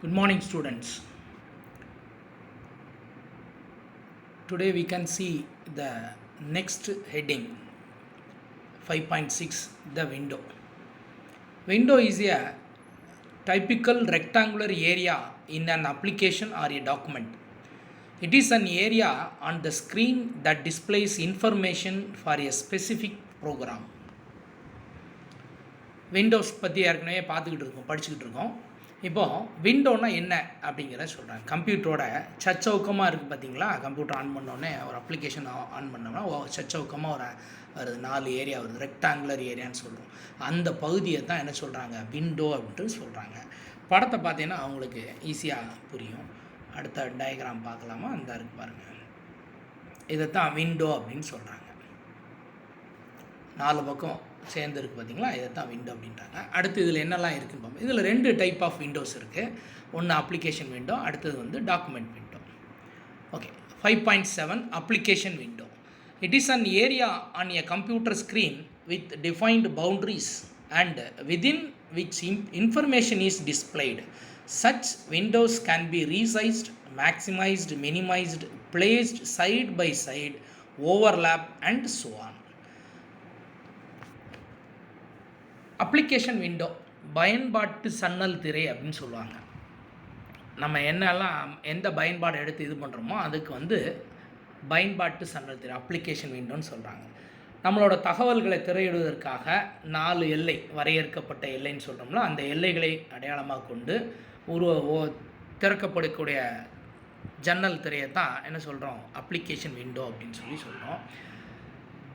Good morning, students. Today we can see the next heading 5.6, the window. Window is a typical rectangular area in an application or a document. It is an area on the screen that displays information for a specific program. Windows பற்றி ஏற்கனவே படிச்சுக்கிட்டு இருக்கோம். இப்போது விண்டோனா என்ன அப்படிங்கிறத சொல்கிறேன். கம்ப்யூட்டரோட சச்சவுக்கமாக இருக்குது பார்த்தீங்களா, கம்ப்யூட்டர் ஆன் பண்ணோடனே ஒரு அப்ளிகேஷன் ஆன் பண்ணோம்னா சச்சவுக்கமாக வருது, 4 ஏரியா வருது, ரெக்டாங்குலர் ஏரியான்னு சொல்கிறோம். அந்த பகுதியை தான் என்ன சொல்கிறாங்க, விண்டோ அப்படின்ட்டு சொல்கிறாங்க. படத்தை பார்த்தீங்கன்னா அவங்களுக்கு ஈஸியாக புரியும். அடுத்த டயக்ராம் பார்க்கலாமா, அந்த இருக்கு பாருங்கள். இதை தான் விண்டோ அப்படின்னு சொல்கிறாங்க. 4 பக்கம் சேர்ந்துருக்கு பார்த்தீங்களா, இதை தான் விண்டோ அப்படின்றாங்க. அடுத்து இதில் என்னெல்லாம் இருக்குன்னு பார்ப்போம். இதில் 2 டைப் ஆஃப் விண்டோஸ் இருக்குது. ஒன்று அப்ளிகேஷன் விண்டோ, அடுத்தது வந்து document window. Okay, 5.7 application window. It is an area on a computer screen with defined boundaries and within which information is displayed. Such windows can be resized, maximised, minimised, placed side by side, overlap and so on. Application window பயன்பாட்டு சன்னல் திரை அப்படின்னு சொல்லுவாங்க. நம்ம என்னெல்லாம் எந்த பயன்பாடு எடுத்து இது பண்ணுறோமோ அதுக்கு வந்து பயன்பாட்டு சன்னல் திரை அப்ளிகேஷன் விண்டோன்னு சொல்கிறாங்க. நம்மளோட தகவல்களை திரையிடுவதற்காக 4 எல்லை, வரையறுக்கப்பட்ட எல்லைன்னு சொல்கிறோம்ல, அந்த எல்லைகளை அடையாளமாக கொண்டு திறக்கப்படக்கூடிய ஜன்னல் திரையை தான் என்ன சொல்கிறோம், அப்ளிகேஷன் விண்டோ அப்படின்னு சொல்கிறோம்.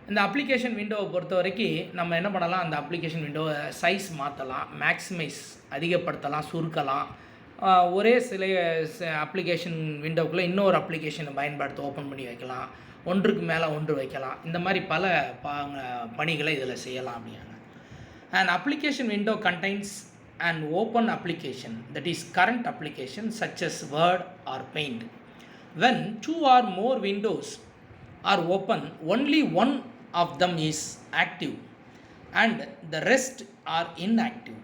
இந்த அப்ளிகேஷன் விண்டோவை பொறுத்த வரைக்கும் நம்ம என்ன பண்ணலாம், அந்த அப்ளிகேஷன் விண்டோவை சைஸ் மாற்றலாம், மேக்ஸிமைஸ் அதிகப்படுத்தலாம், சுருக்கலாம். ஒரே சில அப்ளிகேஷன் விண்டோக்குள்ளே இன்னொரு அப்ளிகேஷனை பயன்படுத்த ஓப்பன் பண்ணி வைக்கலாம், ஒன்றுக்கு மேலே ஒன்று வைக்கலாம். இந்த மாதிரி பல பணிகளை இதில் செய்யலாம் அப்படிங்க. An application window contains an open application, that is current application such as Word or Paint. When 2 or more windows are open, only one of them is active and the rest are inactive.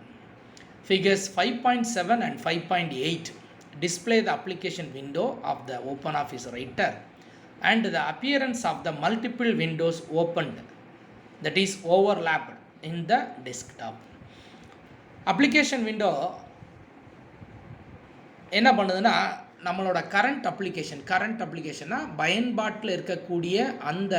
Figures 5.7 and 5.8 display the application window of the OpenOffice writer and the appearance of the multiple windows opened, that is overlapped, in the desktop. Application window என்ன பண்ணுதுன்னா, நம்மளோட current அப்ளிகேஷன்னா பயன்பாட்டில் இருக்கக்கூடிய அந்த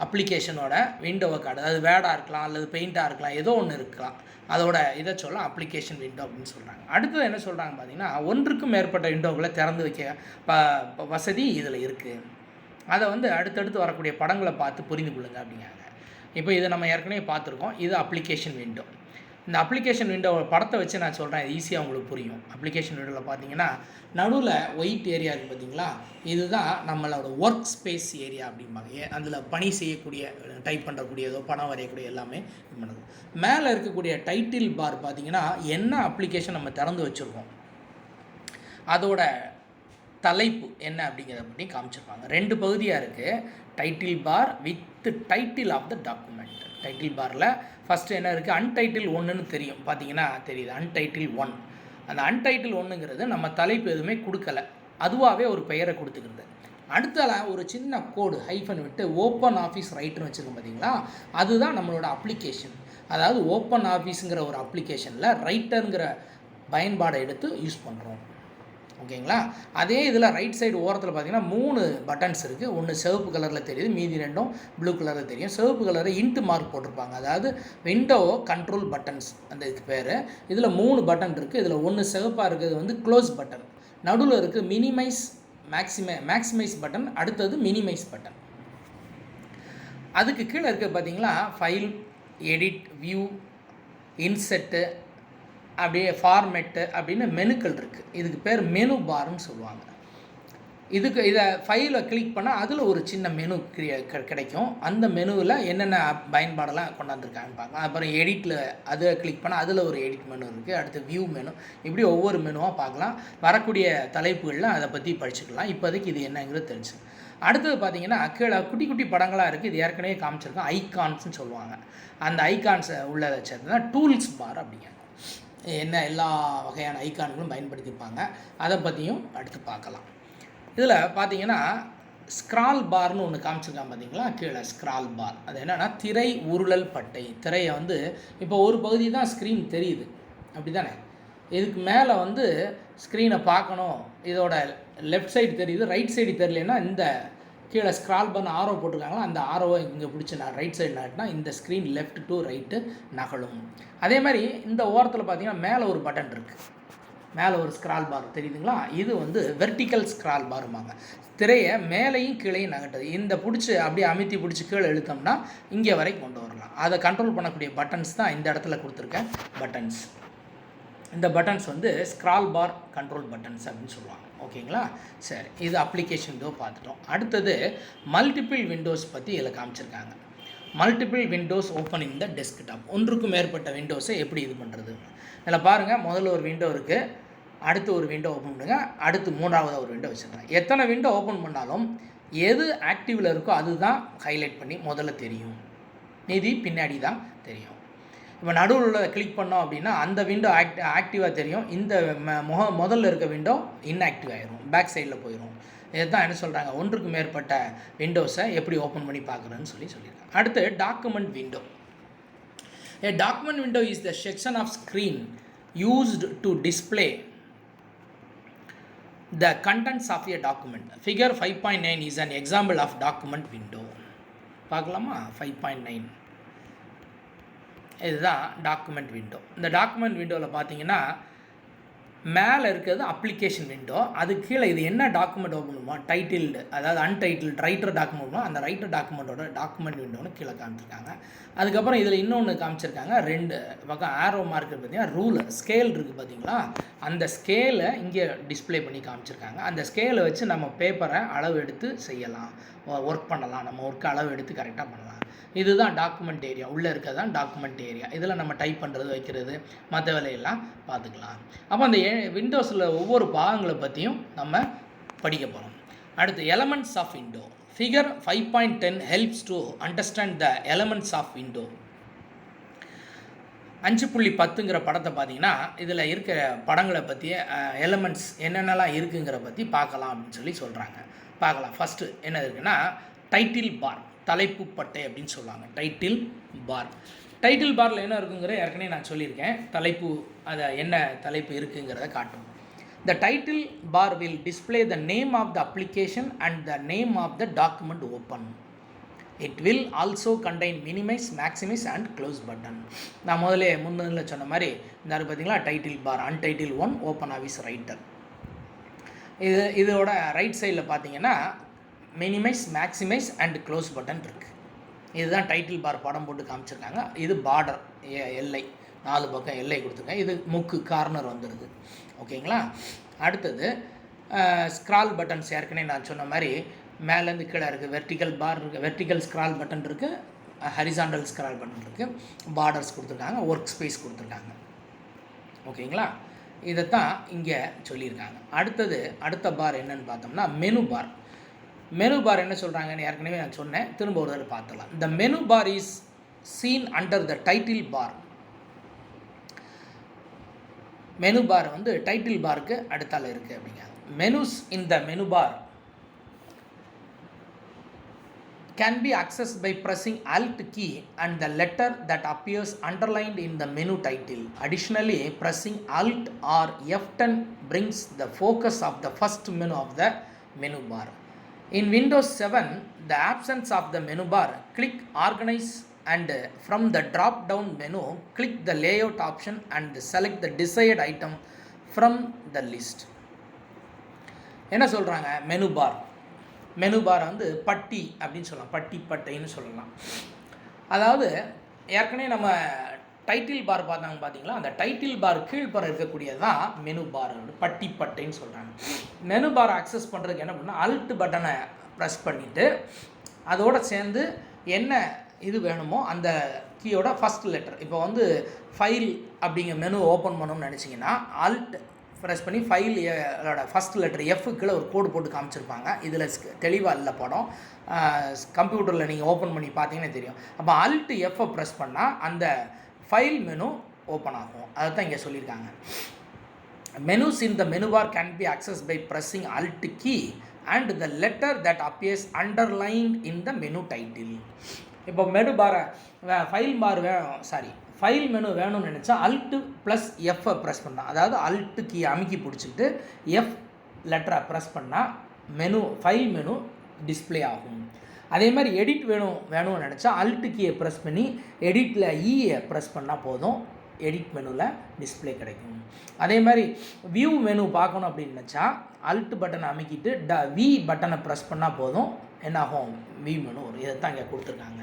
அப்ளிகேஷனோட விண்டோவை காட்டுது. அது வேர்டாக இருக்கலாம், அல்லது பெயிண்டாக இருக்கலாம், ஏதோ ஒன்று இருக்கலாம். அதோட இதை சொல்ல அப்ளிகேஷன் விண்டோ அப்படின்னு சொல்கிறாங்க. அடுத்தது என்ன சொல்கிறாங்க பார்த்தீங்கன்னா, ஒன்றுக்கும் மேற்பட்ட விண்டோக்களை திறந்து வைக்க வசதி இதில் இருக்குது. அதை வந்து அடுத்தடுத்து வரக்கூடிய படங்களை பார்த்து புரிந்து கொள்ளுங்க அப்படிங்கிறாங்க. இப்போ இதை நம்ம ஏற்கனவே பார்த்துருக்கோம். இது அப்ளிகேஷன் விண்டோ. இந்த அப்ளிகேஷன் விண்டோ படத்தை வச்சு நான் சொல்கிறேன், ஈஸியாக உங்களுக்கு புரியும். அப்ளிகேஷன் விண்டோவில் பார்த்தீங்கன்னா நடுவில் ஒயிட் ஏரியா இருக்குது பார்த்தீங்களா, இதுதான் நம்மளோட ஒர்க் ஸ்பேஸ் ஏரியா அப்படிம்பாங்க. அதில் பணி செய்யக்கூடிய, டைப் பண்ணுறக்கூடியதோ பணம் வரையக்கூடிய எல்லாமே இது பண்ணுது. மேலே இருக்கக்கூடிய டைட்டில் பார் பார்த்தீங்கன்னா என்ன அப்ளிகேஷன் நம்ம திறந்து வச்சுருக்கோம், அதோட தலைப்பு என்ன அப்படிங்கிறத பற்றி காமிச்சிருப்பாங்க. 2 பகுதியாக இருக்குது. Title bar with title of the document. Title பாரில் ஃபஸ்ட்டு என்ன இருக்குது, அன்டைட்டில் 1ன்னு தெரியும், பார்த்தீங்கன்னா தெரியுது, அன்டைட்டில் 1. அந்த அன்டைட்டில் 1ங்கிறது நம்ம தலைப்பு எதுவுமே கொடுக்கல, அதுவாகவே ஒரு பெயரை கொடுத்துக்கிறது. அடுத்தால ஒரு சின்ன கோடு ஹைஃபன் விட்டு ஓப்பன் ஆஃபீஸ் ரைட்டர்னு வச்சுருக்கோம் பார்த்தீங்களா, அதுதான் நம்மளோட அப்ளிகேஷன். அதாவது ஓப்பன் ஆஃபீஸுங்கிற ஒரு அப்ளிகேஷனில் ரைட்டருங்கிற பயன்பாடை எடுத்து யூஸ் பண்ணுறோம். ஓகேங்களா. அதே இதில் ரைட் சைடு ஓரத்தில் பார்த்தீங்கன்னா 3 பட்டன்ஸ் இருக்குது. ஒன்று சிவப்பு கலரில் தெரியுது, மீதி 2ம் ப்ளூ கலரில் தெரியும். சிவப்பு கலரில் இன்ட்டு மார்க் போட்டிருப்பாங்க, அதாவது விண்டோ கண்ட்ரோல் பட்டன்ஸ் அந்த இதுக்கு பேர். இதில் 3 பட்டன் இருக்குது. இதில் ஒன்று சிவப்பாக இருக்கிறது வந்து க்ளோஸ் பட்டன், நடுவில் இருக்குது மினிமைஸ் மேக்ஸிமைஸ் பட்டன், அடுத்தது மினிமைஸ் பட்டன். அதுக்கு கீழே இருக்குது பார்த்தீங்களா, ஃபைல், எடிட், வியூ, இன்செட்டு, அப்படியே ஃபார்மேட்டு அப்படின்னு மெனுக்கள் இருக்குது. இதுக்கு பேர் மெனு பார்னு சொல்லுவாங்க. இதை ஃபைலை கிளிக் பண்ணால் அதில் ஒரு சின்ன மெனு கிடைக்கும். அந்த மெனுவில் என்னென்ன பயன்பாடெல்லாம் கொண்டாந்துருக்காங்கன்னு பார்க்கலாம். அப்புறம் எடிட்டில் அதை கிளிக் பண்ணால் அதில் ஒரு எடிட் மெனு இருக்குது. அடுத்து வியூ மெனு, இப்படி ஒவ்வொரு மெனுவாக பார்க்கலாம். வரக்கூடிய தலைப்புகளில் அதை பற்றி படிச்சுக்கலாம். இப்போதைக்கு இது என்னங்கிறது தெரிஞ்சு. அடுத்தது பார்த்தீங்கன்னா கீழே குட்டி குட்டி படங்களாக இருக்குது. இது ஏற்கனவே காமிச்சிருக்கோம், ஐகான்ஸ்னு சொல்லுவாங்க. அந்த ஐகான்ஸை உள்ளதை வச்சதுன்னா டூல்ஸ் பார் அப்படிங்க. என்ன எல்லா வகையான ஐக்கான்களும் பயன்படுத்தியிருப்பாங்க. அதை பற்றியும் அடுத்து பார்க்கலாம். இதில் பார்த்தீங்கன்னா ஸ்க்ரால் பார்னு ஒன்று காமிச்சிருக்கான் பார்த்தீங்களா, கீழே ஸ்க்ரால் பார். அது என்னென்னா திரை உருளல் பட்டை. திரையை வந்து இப்போ ஒரு பகுதி தான் ஸ்க்ரீன் தெரியுது, அப்படி தானே? இதுக்கு மேலே வந்து ஸ்க்ரீனை பார்க்கணும், இதோட லெஃப்ட் சைடு தெரியுது, ரைட் சைடு தெரியலன்னா இந்த கீழே ஸ்க்ரால் பண்ண ஆரோ போட்டிருக்காங்களா, அந்த ஆரோவை இங்கே பிடிச்சி நான் ரைட் சைடு நாட்டினா இந்த ஸ்க்ரீன் லெஃப்ட் டு ரைட்டு நகலும். அதே மாதிரி இந்த ஓரத்தில் பார்த்தீங்கன்னா மேலே ஒரு பட்டன் இருக்குது, மேலே ஒரு ஸ்க்ரால் பார் தெரியுதுங்களா, இது வந்து வெர்டிக்கல் ஸ்க்ரால் பாருமாங்க. திரையை மேலேயும் கீழேயும் நகட்டுது. இந்த பிடிச்சி அப்படியே அமுத்தி பிடிச்சி கீழே இழுத்தோம்னா இங்கே வரைக்கும் கொண்டு வரலாம். அதை கண்ட்ரோல் பண்ணக்கூடிய பட்டன்ஸ் தான் இந்த இடத்துல கொடுத்துருக்கேன் பட்டன்ஸ். இந்த பட்டன்ஸ் வந்து ஸ்க்ரால் பார் கண்ட்ரோல் பட்டன்ஸ் அப்படின்னு சொல்லுவாங்க. ஓகேங்களா? சரி, இது அப்ளிகேஷன் இதோ பார்த்துட்டோம். அடுத்தது மல்டிபிள் விண்டோஸ் பற்றி இதில் காமிச்சிருக்காங்க. Multiple Windows open in the desktop. ஒன்றுக்கும் மேற்பட்ட விண்டோஸை எப்படி இது பண்ணுறது? இதில் பாருங்கள், முதல்ல ஒரு விண்டோ இருக்குது, அடுத்து ஒரு விண்டோ ஓப்பன் பண்ணுங்க, அடுத்து மூணாவதாக ஒரு விண்டோ வச்சுருக்கேன். எத்தனை விண்டோ ஓப்பன் பண்ணாலும் எது ஆக்டிவில் இருக்கோ அதுதான் ஹைலைட் பண்ணி முதல்ல தெரியும், மீதி பின்னாடி தான் தெரியும். இப்போ நடுவில் உள்ள கிளிக் பண்ணோம் அப்படின்னா அந்த விண்டோ ஆக்டிவாக தெரியும், இந்த முதல்ல இருக்க விண்டோ இன்ஆக்டிவ் ஆகிரும், பேக் சைடில் போயிடும். இதுதான் என்ன சொல்கிறாங்க, ஒன்றுக்கு மேற்பட்ட விண்டோஸை எப்படி ஓப்பன் பண்ணி பார்க்குறேன்னு சொல்லியிருக்காங்க. அடுத்து document window. A document window is the section of screen used to display the contents of a document. Figure 5.9 is an example of document window. பார்க்கலாமா? 5.9 இதுதான் டாக்குமெண்ட் விண்டோ. இந்த டாக்குமெண்ட் விண்டோவில் பார்த்தீங்கன்னா மேலே இருக்கிறது அப்ளிகேஷன் விண்டோ, அது கீழே இது என்ன டாக்குமெண்ட் ஓப்பன் பண்ணுவோம், டைட்டில்டு, அதாவது அன்டைட்டில்டு ரைட்டர் டாக்குமெண்ட், அந்த ரைட்டர் டாக்குமெண்ட்டோட டாக்குமெண்ட் விண்டோன்னு கீழே காமிச்சிருக்காங்க. அதுக்கப்புறம் இதில் இன்னொன்று காமிச்சிருக்காங்க, ரெண்டு பக்கம் ஆரோ மார்க் பார்த்தீங்கன்னா ரூலர் ஸ்கேல் இருக்குது பார்த்தீங்களா, அந்த ஸ்கேலை இங்கே டிஸ்பிளே பண்ணி காமிச்சிருக்காங்க. அந்த ஸ்கேலை வச்சு நம்ம பேப்பரை அளவு எடுத்து செய்யலாம், ஒர்க் பண்ணலாம், நம்ம ஒர்க்கை அளவு எடுத்து கரெக்டாக பண்ணலாம். இதுதான் டாக்குமெண்ட் ஏரியா, உள்ளே இருக்கிறது தான் டாக்குமெண்ட் ஏரியா. இதில் நம்ம டைப் பண்ணுறது, வைக்கிறது, மற்ற வேலையெல்லாம் பார்த்துக்கலாம். அப்போ அந்த விண்டோஸில் ஒவ்வொரு பாகங்களை பற்றியும் நம்ம படிக்க போகிறோம். அடுத்து elements of window. Figure 5.10 helps to understand the elements of window. 5.10ங்கிற படத்தை பார்த்தீங்கன்னா இதில் இருக்கிற படங்களை பற்றி எலமெண்ட்ஸ் என்னென்னலாம் இருக்குங்கிற பற்றி பார்க்கலாம் அப்படின்னு சொல்கிறாங்க. பார்க்கலாம். ஃபஸ்ட்டு என்ன இருக்குன்னா டைட்டில் பார், தலைப்பு பட்டை அப்படின்னு சொல்லுவாங்க. Title bar. டைட்டில் பாரில் என்ன இருக்குங்கிற ஏற்கனவே நான் சொல்லியிருக்கேன். தலைப்பு, அதை என்ன தலைப்பு இருக்குங்கிறத காட்டும். The title bar will display the name of the application and the name of the document open. It will also contain minimize, maximize and close button. நான் முன்னதில் சொன்ன மாதிரி இந்த பார்த்தீங்களா, title bar, untitled 1, open office writer. இதோட right சைடில் பார்த்தீங்கன்னா minimize, maximize and close button இருக்குது. இதுதான் டைட்டில் பார் படம் போட்டு காமிச்சிருக்காங்க. இது பார்டர், எல்லை, 4 பக்கம் எல்லை கொடுத்துருக்கேன். இது முக்கு கார்னர் வந்துடுது. ஓகேங்களா? அடுத்தது ஸ்க்ரால் பட்டன்ஸ். ஏற்கனவே நான் சொன்ன மாதிரி மேலேருந்து கீழே இருக்குது. வெர்டிக்கல் பார் இருக்குது, வெர்டிக்கல் ஸ்க்ரால் பட்டன் இருக்குது, ஹரிசாண்டல் ஸ்க்ரால் பட்டன் இருக்குது, பார்டர்ஸ் கொடுத்துருக்காங்க, ஒர்க் ஸ்பேஸ் கொடுத்துருக்காங்க. ஓகேங்களா? இதைத்தான் இங்கே சொல்லியிருக்காங்க. அடுத்த பார் என்னன்னு பார்த்தோம்னா மெனு பார். மெனு பார் என்ன சொல்கிறாங்கன்னு ஏற்கனவே நான் சொன்னேன், திரும்ப ஒரு தடவை பார்த்துலாம். The menu bar is seen under the title bar. Menu bar வந்து டைட்டில் பாருக்கு அடுத்தால இருக்குது அப்படிங்க. Menus in the menu bar can be accessed by pressing Alt key and the letter that appears underlined in the menu title. Additionally, pressing Alt or F10 brings the focus of the first menu of the menu bar. In Windows 7, the absence of the menu bar, click Organize and from the drop down menu, click the Layout option and select the desired item from the list. என்ன சொல்கிறாங்க, menu பார். Menu பாரை வந்து பட்டி அப்படின்னு சொல்லலாம், பட்டி பட்டைன்னு சொல்லலாம். அதாவது ஏற்கனவே நம்ம டைட்டில் பார் பார்த்தாங்க பார்த்தீங்களா, அந்த டைட்டில் பார் கீழ்ப்புற இருக்கக்கூடியது தான் மெனு பார், பட்டி பட்டைன்னு சொல்கிறாங்க. மெனு பார் அக்சஸ் பண்ணுறதுக்கு என்ன பண்ணால் அல்ட் பட்டனை ப்ரெஸ் பண்ணிவிட்டு அதோடு சேர்ந்து என்ன இது வேணுமோ அந்த கீயோட ஃபஸ்ட் லெட்டர். இப்போ வந்து ஃபைல் அப்படிங்கிற மெனு ஓப்பன் பண்ணணும்னு நினச்சிங்கன்னா அல்ட் ப்ரெஸ் பண்ணி ஃபைலோட ஃபஸ்ட் லெட்டர் எஃப்க்குள்ளே ஒரு கோடு போட்டு காமிச்சிருப்பாங்க. இதில் தெளிவாக இல்லை படம், கம்ப்யூட்டரில் நீங்கள் ஓப்பன் பண்ணி பார்த்தீங்கன்னா தெரியும். அப்போ அல்ட் எஃப்ஐ ப்ரெஸ் பண்ணால் அந்த ஃபைல் மெனு ஓப்பன் ஆகும். அதை தான் இங்கே சொல்லியிருக்காங்க. Menus in the menu bar can be accessed by pressing Alt key and the letter that appears underlined in the menu title. இப்போ மெனு பாரை ஃபைல் மெனு வேணும்னு நினச்சா Alt + F ப்ரெஸ் பண்ணால், அதாவது Alt கீ அமுக்கி பிடிச்சிட்டு F லெட்டரை press பண்ணால் ஃபைல் மெனு டிஸ்பிளே ஆகும். அதே மாதிரி எடிட் வேணும்னு நினச்சா Alt கீயை ப்ரெஸ் பண்ணி எடிட்டில் ஈயை ப்ரெஸ் பண்ணால் போதும், எடிட் மெனுவில் டிஸ்பிளே கிடைக்கும். அதே மாதிரி வியூ மெனு பார்க்கணும் அப்படின்னு நினச்சா Alt பட்டனை அமைக்கிட்டு வி பட்டனை ப்ரெஸ் பண்ணால் போதும், என்னாகும், வியூ மெனு வரும். இதை தான் இங்கே கொடுத்துருக்காங்க.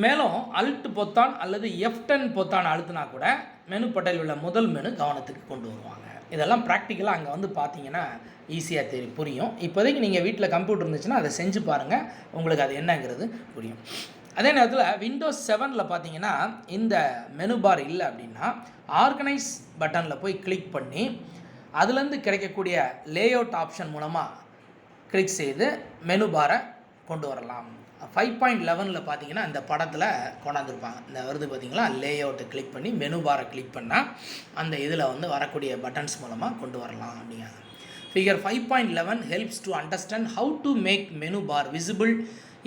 மேலும் Alt பொத்தான் அல்லது F10 பொத்தான் அழுத்தினா கூட மெனு பட்டியலில் உள்ள முதல் மெனு கவனத்துக்கு கொண்டு வருவாங்க. இதெல்லாம் ப்ராக்டிக்கலாக அங்கே வந்து பார்த்தீங்கன்னா ஈஸியாக புரியும். இப்போதைக்கு நீங்கள் வீட்டில் கம்ப்யூட்டர் இருந்துச்சுன்னா அதை செஞ்சு பாருங்கள், உங்களுக்கு அது என்னங்கிறது புரியும். அதே நேரத்தில் விண்டோஸ் 7 பார்த்தீங்கன்னா இந்த மெனு பார் இல்லை அப்படின்னா ஆர்கனைஸ் பட்டனில் போய் கிளிக் பண்ணி அதுலேருந்து கிடைக்கக்கூடிய லேஅவுட் ஆப்ஷன் மூலமாக கிளிக் செய்து மெனு பாரை கொண்டு வரலாம். 5.11 பார்த்தீங்கன்னா இந்த படத்தில் கொண்டாந்துருப்பாங்க. இந்த வருது பார்த்தீங்களா, லேஅவுட்டை கிளிக் பண்ணி மெனு பாரை கிளிக் பண்ணால் அந்த இதில் வந்து வரக்கூடிய பட்டன்ஸ் மூலமாக கொண்டு வரலாம் அப்படிங்கிறாங்க. Figure 5.11 helps to understand how to make menu bar visible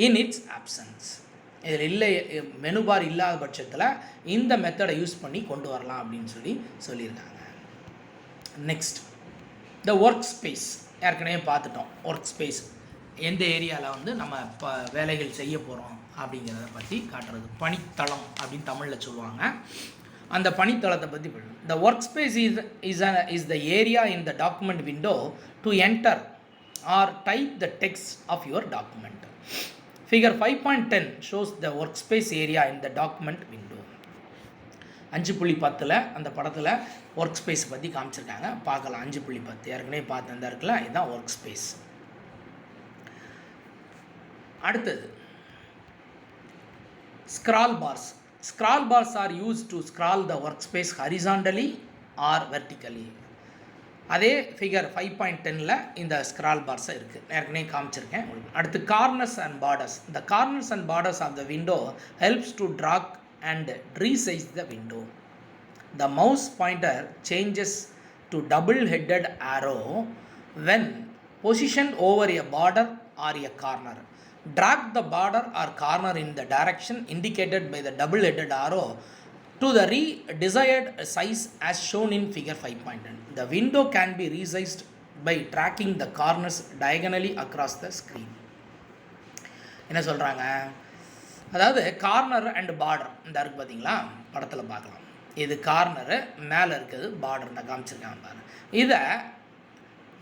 in its absence. இதில் இல்லை, மெனு பார் இல்லாத பட்சத்தில் இந்த மெத்தடை யூஸ் பண்ணி கொண்டு வரலாம் அப்படின்னு சொல்லியிருக்காங்க. நெக்ஸ்ட் த ஒர்க் ஸ்பேஸ் ஏற்கனவே பார்த்துட்டோம். ஒர்க் ஸ்பேஸ் எந்த ஏரியாவில் வந்து நம்ம இப்போ வேலைகள் செய்ய போகிறோம் அப்படிங்கிறத பற்றி காட்டுறது. பணித்தளம் அப்படின்னு தமிழில் சொல்லுவாங்க. அந்த பணித்தளத்தை பற்றி the work space is the area in the document window to enter or type the text of your document. Figure 5.10 shows the workspace area in the document window. 5.10 அந்த படத்தில் ஒர்க் ஸ்பேஸ் பற்றி காமிச்சிருக்காங்க, பார்க்கலாம். 5.10 ஏற்கனவே பார்த்து அந்த இருக்குல்ல, இதுதான் ஒர்க் ஸ்பேஸ். அடுத்தது scroll bars. Scroll bars are used to scroll the work space horizontally or vertically. அதே ஃபிகர் 5.10 இந்த ஸ்க்ரால் பார்ஸை இருக்குது, ஏற்கனவே காமிச்சிருக்கேன். அடுத்து கார்னர்ஸ் அண்ட் பார்டர்ஸ். இந்த corners and borders of the window helps to drag and resize the window. The mouse pointer changes to double headed arrow when position over a border or a corner. Drag the border or corner in the direction indicated by the double-headed arrow to the desired size as shown in figure 5.10. The window can be resized by tracking the corners diagonally across the screen. என்ன சொல்கிறாங்க, அதாவது corner and border இந்த இருக்குது பார்த்தீங்களா, படத்தில் பார்க்கலாம். இது corner, மேலே இருக்குது பார்டர், நான் காமிச்சிருக்காங்க பாருங்கள். இதை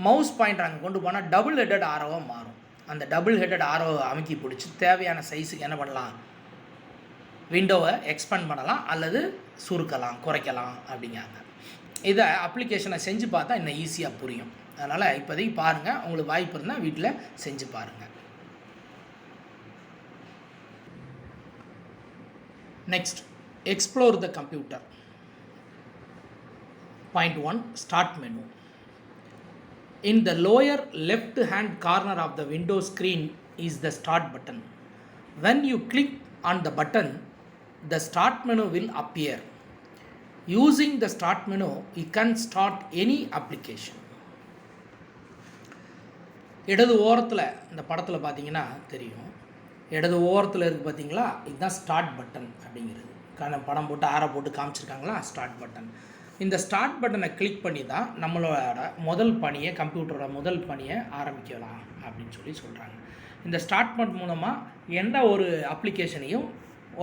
மவுஸ் பாயிண்டர் அங்கே கொண்டு போனால் டபுள் ஹெட்டட் ஆரோவாக மாறும். அந்த டபுள் ஹெட்டட் ஆரோவை அமுக்கி பிடிச்சி தேவையான சைஸுக்கு என்ன பண்ணலாம், விண்டோவை எக்ஸ்பேண்ட் பண்ணலாம் அல்லது சுருக்கலாம், குறைக்கலாம் அப்படிங்கிறாங்க. இதை அப்ளிகேஷனை செஞ்சு பார்த்தா இன்னும் ஈஸியாக புரியும். அதனால் இப்போதைக்கு பாருங்கள், உங்களுக்கு வாய்ப்பு இருந்தால் வீட்டில் செஞ்சு பாருங்கள். Next, explore the computer. Point 1, Start menu. In the lower left hand corner of the window screen is the Start button. When you click on the button, the Start menu will appear. Using the Start menu, you can start any application. இடது ஓரத்தில் இந்த படத்தில் பார்த்தீங்கன்னா தெரியும், இடது ஓரத்தில் இருக்குது பார்த்தீங்களா, இதுதான் ஸ்டார்ட் பட்டன் அப்படிங்கிறது. படம் போட்டு ஆரோ போட்டு காமிச்சிருக்காங்களா, ஸ்டார்ட் பட்டன். இந்த ஸ்டார்ட் பட்டனை கிளிக் பண்ணி தான் நம்மளோட முதல் பணியை, கம்ப்யூட்டரோட முதல் பணியை ஆரம்பிக்கலாம் அப்படின்னு சொல்கிறாங்க. இந்த ஸ்டார்ட் பட்டன் மூலமாக எந்த ஒரு அப்ளிகேஷனையும்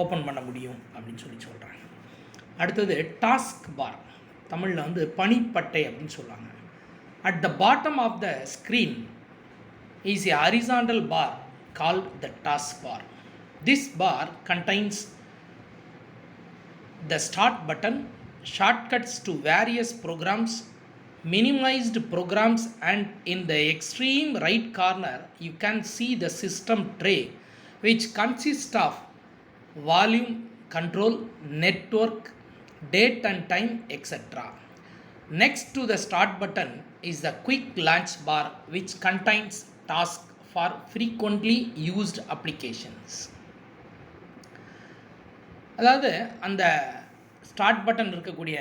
ஓப்பன் பண்ண முடியும் அப்படின்னு சொல்கிறாங்க. அடுத்தது டாஸ்க் பார், தமிழில் வந்து பணிப்பட்டை அப்படின்னு சொல்லுவாங்க. At the bottom of the screen is a horizontal bar called the task bar. This bar contains the start button, shortcuts to various programs, minimized programs, and in the extreme right corner you can see the system tray which consists of volume control, network, date and time, etc. Next to the start button is the quick launch bar which contains tasks for frequently used applications. அதாவது அந்த start button இருக்கக்கூடிய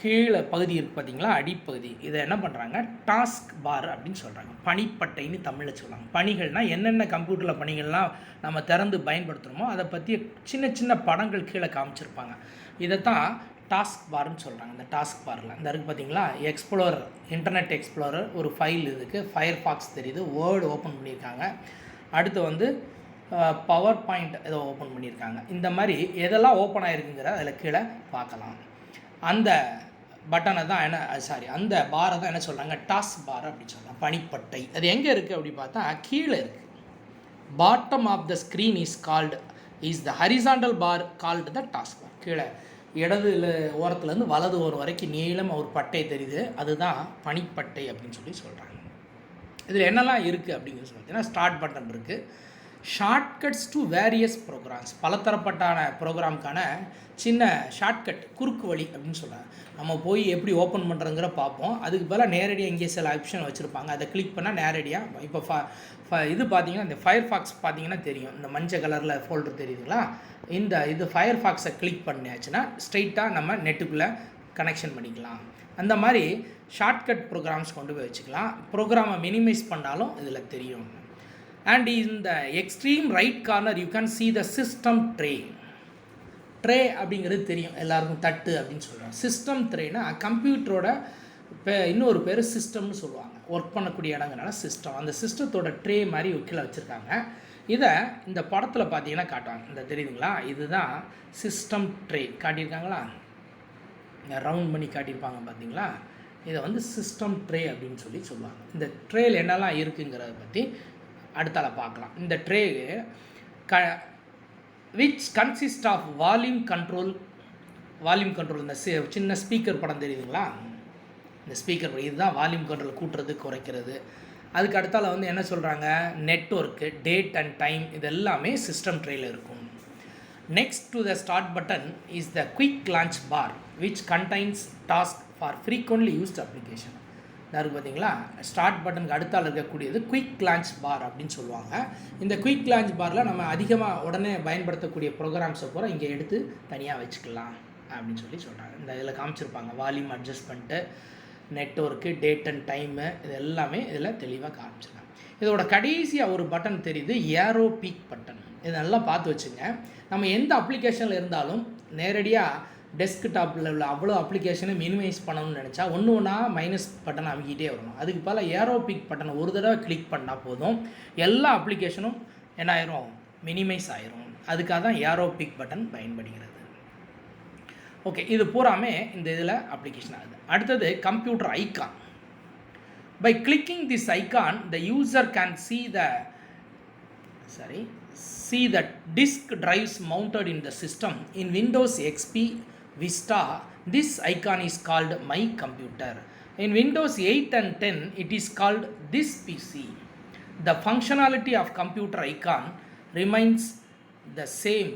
கீழே பகுதி இருக்குது பார்த்தீங்களா, அடிப்பகுதி, இதை என்ன பண்ணுறாங்க, டாஸ்க் பார் அப்படின்னு சொல்கிறாங்க. பணிப்பட்டைன்னு தமிழில் சொல்லுவாங்க. பணிகள்னால் என்னென்ன கம்ப்யூட்டரில் பணிகள்லாம் நம்ம திறந்து பயன்படுத்துகிறோமோ அதை பற்றி சின்ன சின்ன படங்கள் கீழே காமிச்சிருப்பாங்க. இதைத்தான் டாஸ்க் பார்னு சொல்கிறாங்க. இந்த டாஸ்க் பாரில் இந்த இருக்குது பார்த்தீங்களா, எக்ஸ்ப்ளோரர், இன்டர்நெட் எக்ஸ்ப்ளோரர், ஒரு ஃபைல் இருக்குது, ஃபயர் ஃபாக்ஸ் தெரியுது, வேர்டு ஓப்பன் பண்ணியிருக்காங்க. அடுத்து வந்து பவர் பாயிண்ட் ஏதோ ஓப்பன் பண்ணியிருக்காங்க. இந்த மாதிரி எதெல்லாம் ஓப்பன் ஆகிருக்குங்கிற அதில் கீழே பார்க்கலாம். அந்த பட்டனை தான் அந்த பாரை தான் என்ன சொல்கிறாங்க, டாஸ்க் பார் அப்படின்னு சொல்கிறாங்க, பணிப்பட்டை. அது எங்கே இருக்குது அப்படி பார்த்தா கீழே இருக்குது. Bottom of the screen is the horizontal bar called the task bar. கீழே இடது ஓரத்துலேருந்து வலது ஓரம் வரைக்கும் நீளம் ஒரு பட்டை தெரியுது, அதுதான் பணிப்பட்டை அப்படின்னு சொல்கிறாங்க. இதில் என்னெல்லாம் இருக்குது அப்படிங்கிறது பார்த்தீங்கன்னா, ஸ்டார்ட் பட்டன் இருக்குது, ஷார்ட்கட்ஸ் டு வேரியஸ் ப்ரோக்ராம்ஸ், பலதரப்பட்டான ப்ரோக்ராமுக்கான சின்ன ஷார்ட்கட், குறுக்கு வழி அப்படின்னு சொல்கிறாங்க. நம்ம போய் எப்படி ஓப்பன் பண்ணுறதுங்கிற பார்ப்போம். அதுக்கு பதிலாக நேரடியாக இங்கே சில ஆப்ஷன் வச்சுருப்பாங்க, அதை கிளிக் பண்ணால் நேரடியாக இப்போ இது பார்த்தீங்கன்னா, இந்த ஃபயர் ஃபாக்ஸ் பார்த்தீங்கன்னா தெரியும், இந்த மஞ்சள் கலரில் ஃபோல்டர் தெரியுதுங்களா, இது ஃபயர் ஃபாக்ஸை கிளிக் பண்ணியாச்சுன்னா ஸ்ட்ரைட்டாக நம்ம நெட்டுக்குள்ளே கனெக்ஷன் பண்ணிக்கலாம். அந்த மாதிரி ஷார்ட்கட் ப்ரோக்ராம்ஸ் கொண்டு போய் வச்சுக்கலாம். ப்ரோக்ராமை மினிமைஸ் பண்ணாலும் இதில் தெரியும். And in the extreme right corner you can see the system tray. Tray அப்படிங்கிறது தெரியும் எல்லாருக்கும், தட்டு அப்படின்னு சொல்கிறாங்க. சிஸ்டம் ட்ரேனா கம்ப்யூட்டரோட இன்னொரு பேர் சிஸ்டம்னு சொல்லுவாங்க. ஒர்க் பண்ணக்கூடிய இடங்கனால சிஸ்டம். அந்த சிஸ்டத்தோட ட்ரே மாதிரி கீழே வச்சுருக்காங்க. இதை இந்த படத்தில் பார்த்தீங்கன்னா காட்டுவாங்க. இந்த தெரியுதுங்களா, இதுதான் சிஸ்டம் ட்ரே காட்டியிருக்காங்களா, ரவுண்ட் பண்ணி காட்டியிருப்பாங்க பார்த்தீங்களா. இதை வந்து சிஸ்டம் ட்ரே அப்படின்னு சொல்லுவாங்க. இந்த ட்ரேயில் என்னெல்லாம் இருக்குங்கிறத பற்றி அடுத்தால பார்க்கலாம். இந்த tray which consist of volume control. இந்த சின்ன ஸ்பீக்கர் படம் தெரியுதுங்களா, இந்த ஸ்பீக்கர் இதுதான் வால்யூம் கண்ட்ரோல், கூட்டுறது குறைக்கிறது. அதுக்கு அடுத்தால வந்து என்ன சொல்கிறாங்க, நெட்வொர்க்கு, டேட் அண்ட் டைம், இது எல்லாமே சிஸ்டம் ட்ரேயில் இருக்கும். Next to the start button is the quick launch bar which contains task for frequently used application. இருக்குது பார்த்தீங்களா, ஸ்டார்ட் பட்டனுக்கு அடுத்தால் இருக்கக்கூடியது குயிக் லான்ச் பார் அப்படின்னு சொல்லுவாங்க. இந்த குயிக் லான்ச் பாரில் நம்ம அதிகமாக உடனே பயன்படுத்தக்கூடிய ப்ரோக்ராம்ஸை பூரா இங்கே எடுத்து தனியாக வச்சுக்கலாம் அப்படின்னு சொல்கிறாங்க. இந்த இதில் காமிச்சிருப்பாங்க, volume adjustment, network, date and time, இது எல்லாமே இதில் தெளிவாக காமிச்சிருக்காங்க. இதோட கடைசியாக ஒரு பட்டன் தெரியுது, ஏரோ பீக் பட்டன். இதை நல்லா பார்த்து வச்சுங்க. நம்ம எந்த அப்ளிகேஷனில் இருந்தாலும் நேரடியாக டெஸ்க்டாப்பில் உள்ள அவ்வளோ அப்ளிகேஷனை மினிமைஸ் பண்ணணும்னு நினச்சா ஒன்றா மைனஸ் பட்டன் அமைக்கிட்டே வரணும். அதுக்கு பல ஏரோ பிக் பட்டன் ஒரு தடவை கிளிக் பண்ணால் போதும், எல்லா அப்ளிகேஷனும் என்ன ஆயிரும், மினிமைஸ் ஆயிரும். அதுக்காக தான் ஏரோ பிக் பட்டன் பயன்படுகிறது. ஓகே, இது பூராமே இந்த இதில் அப்ளிகேஷன் ஆகுது. அடுத்தது computer icon. By clicking this icon the user can see the disk drives mounted in the system. In Windows XP Vista, this icon is called My Computer. In Windows 8 and 10, it is called This PC. The functionality of computer icon remains the same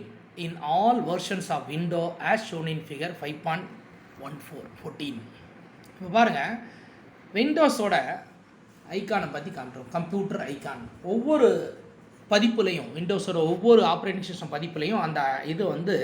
in all versions of Windows as shown in figure 5.14. இப்போ பாருங்கள், விண்டோஸோட ஐக்கானை பற்றி காமிட்டோம். Computer icon ஒவ்வொரு பதிப்புலையும், விண்டோஸோட ஒவ்வொரு operating system பதிப்புலையும் அந்த இது வந்து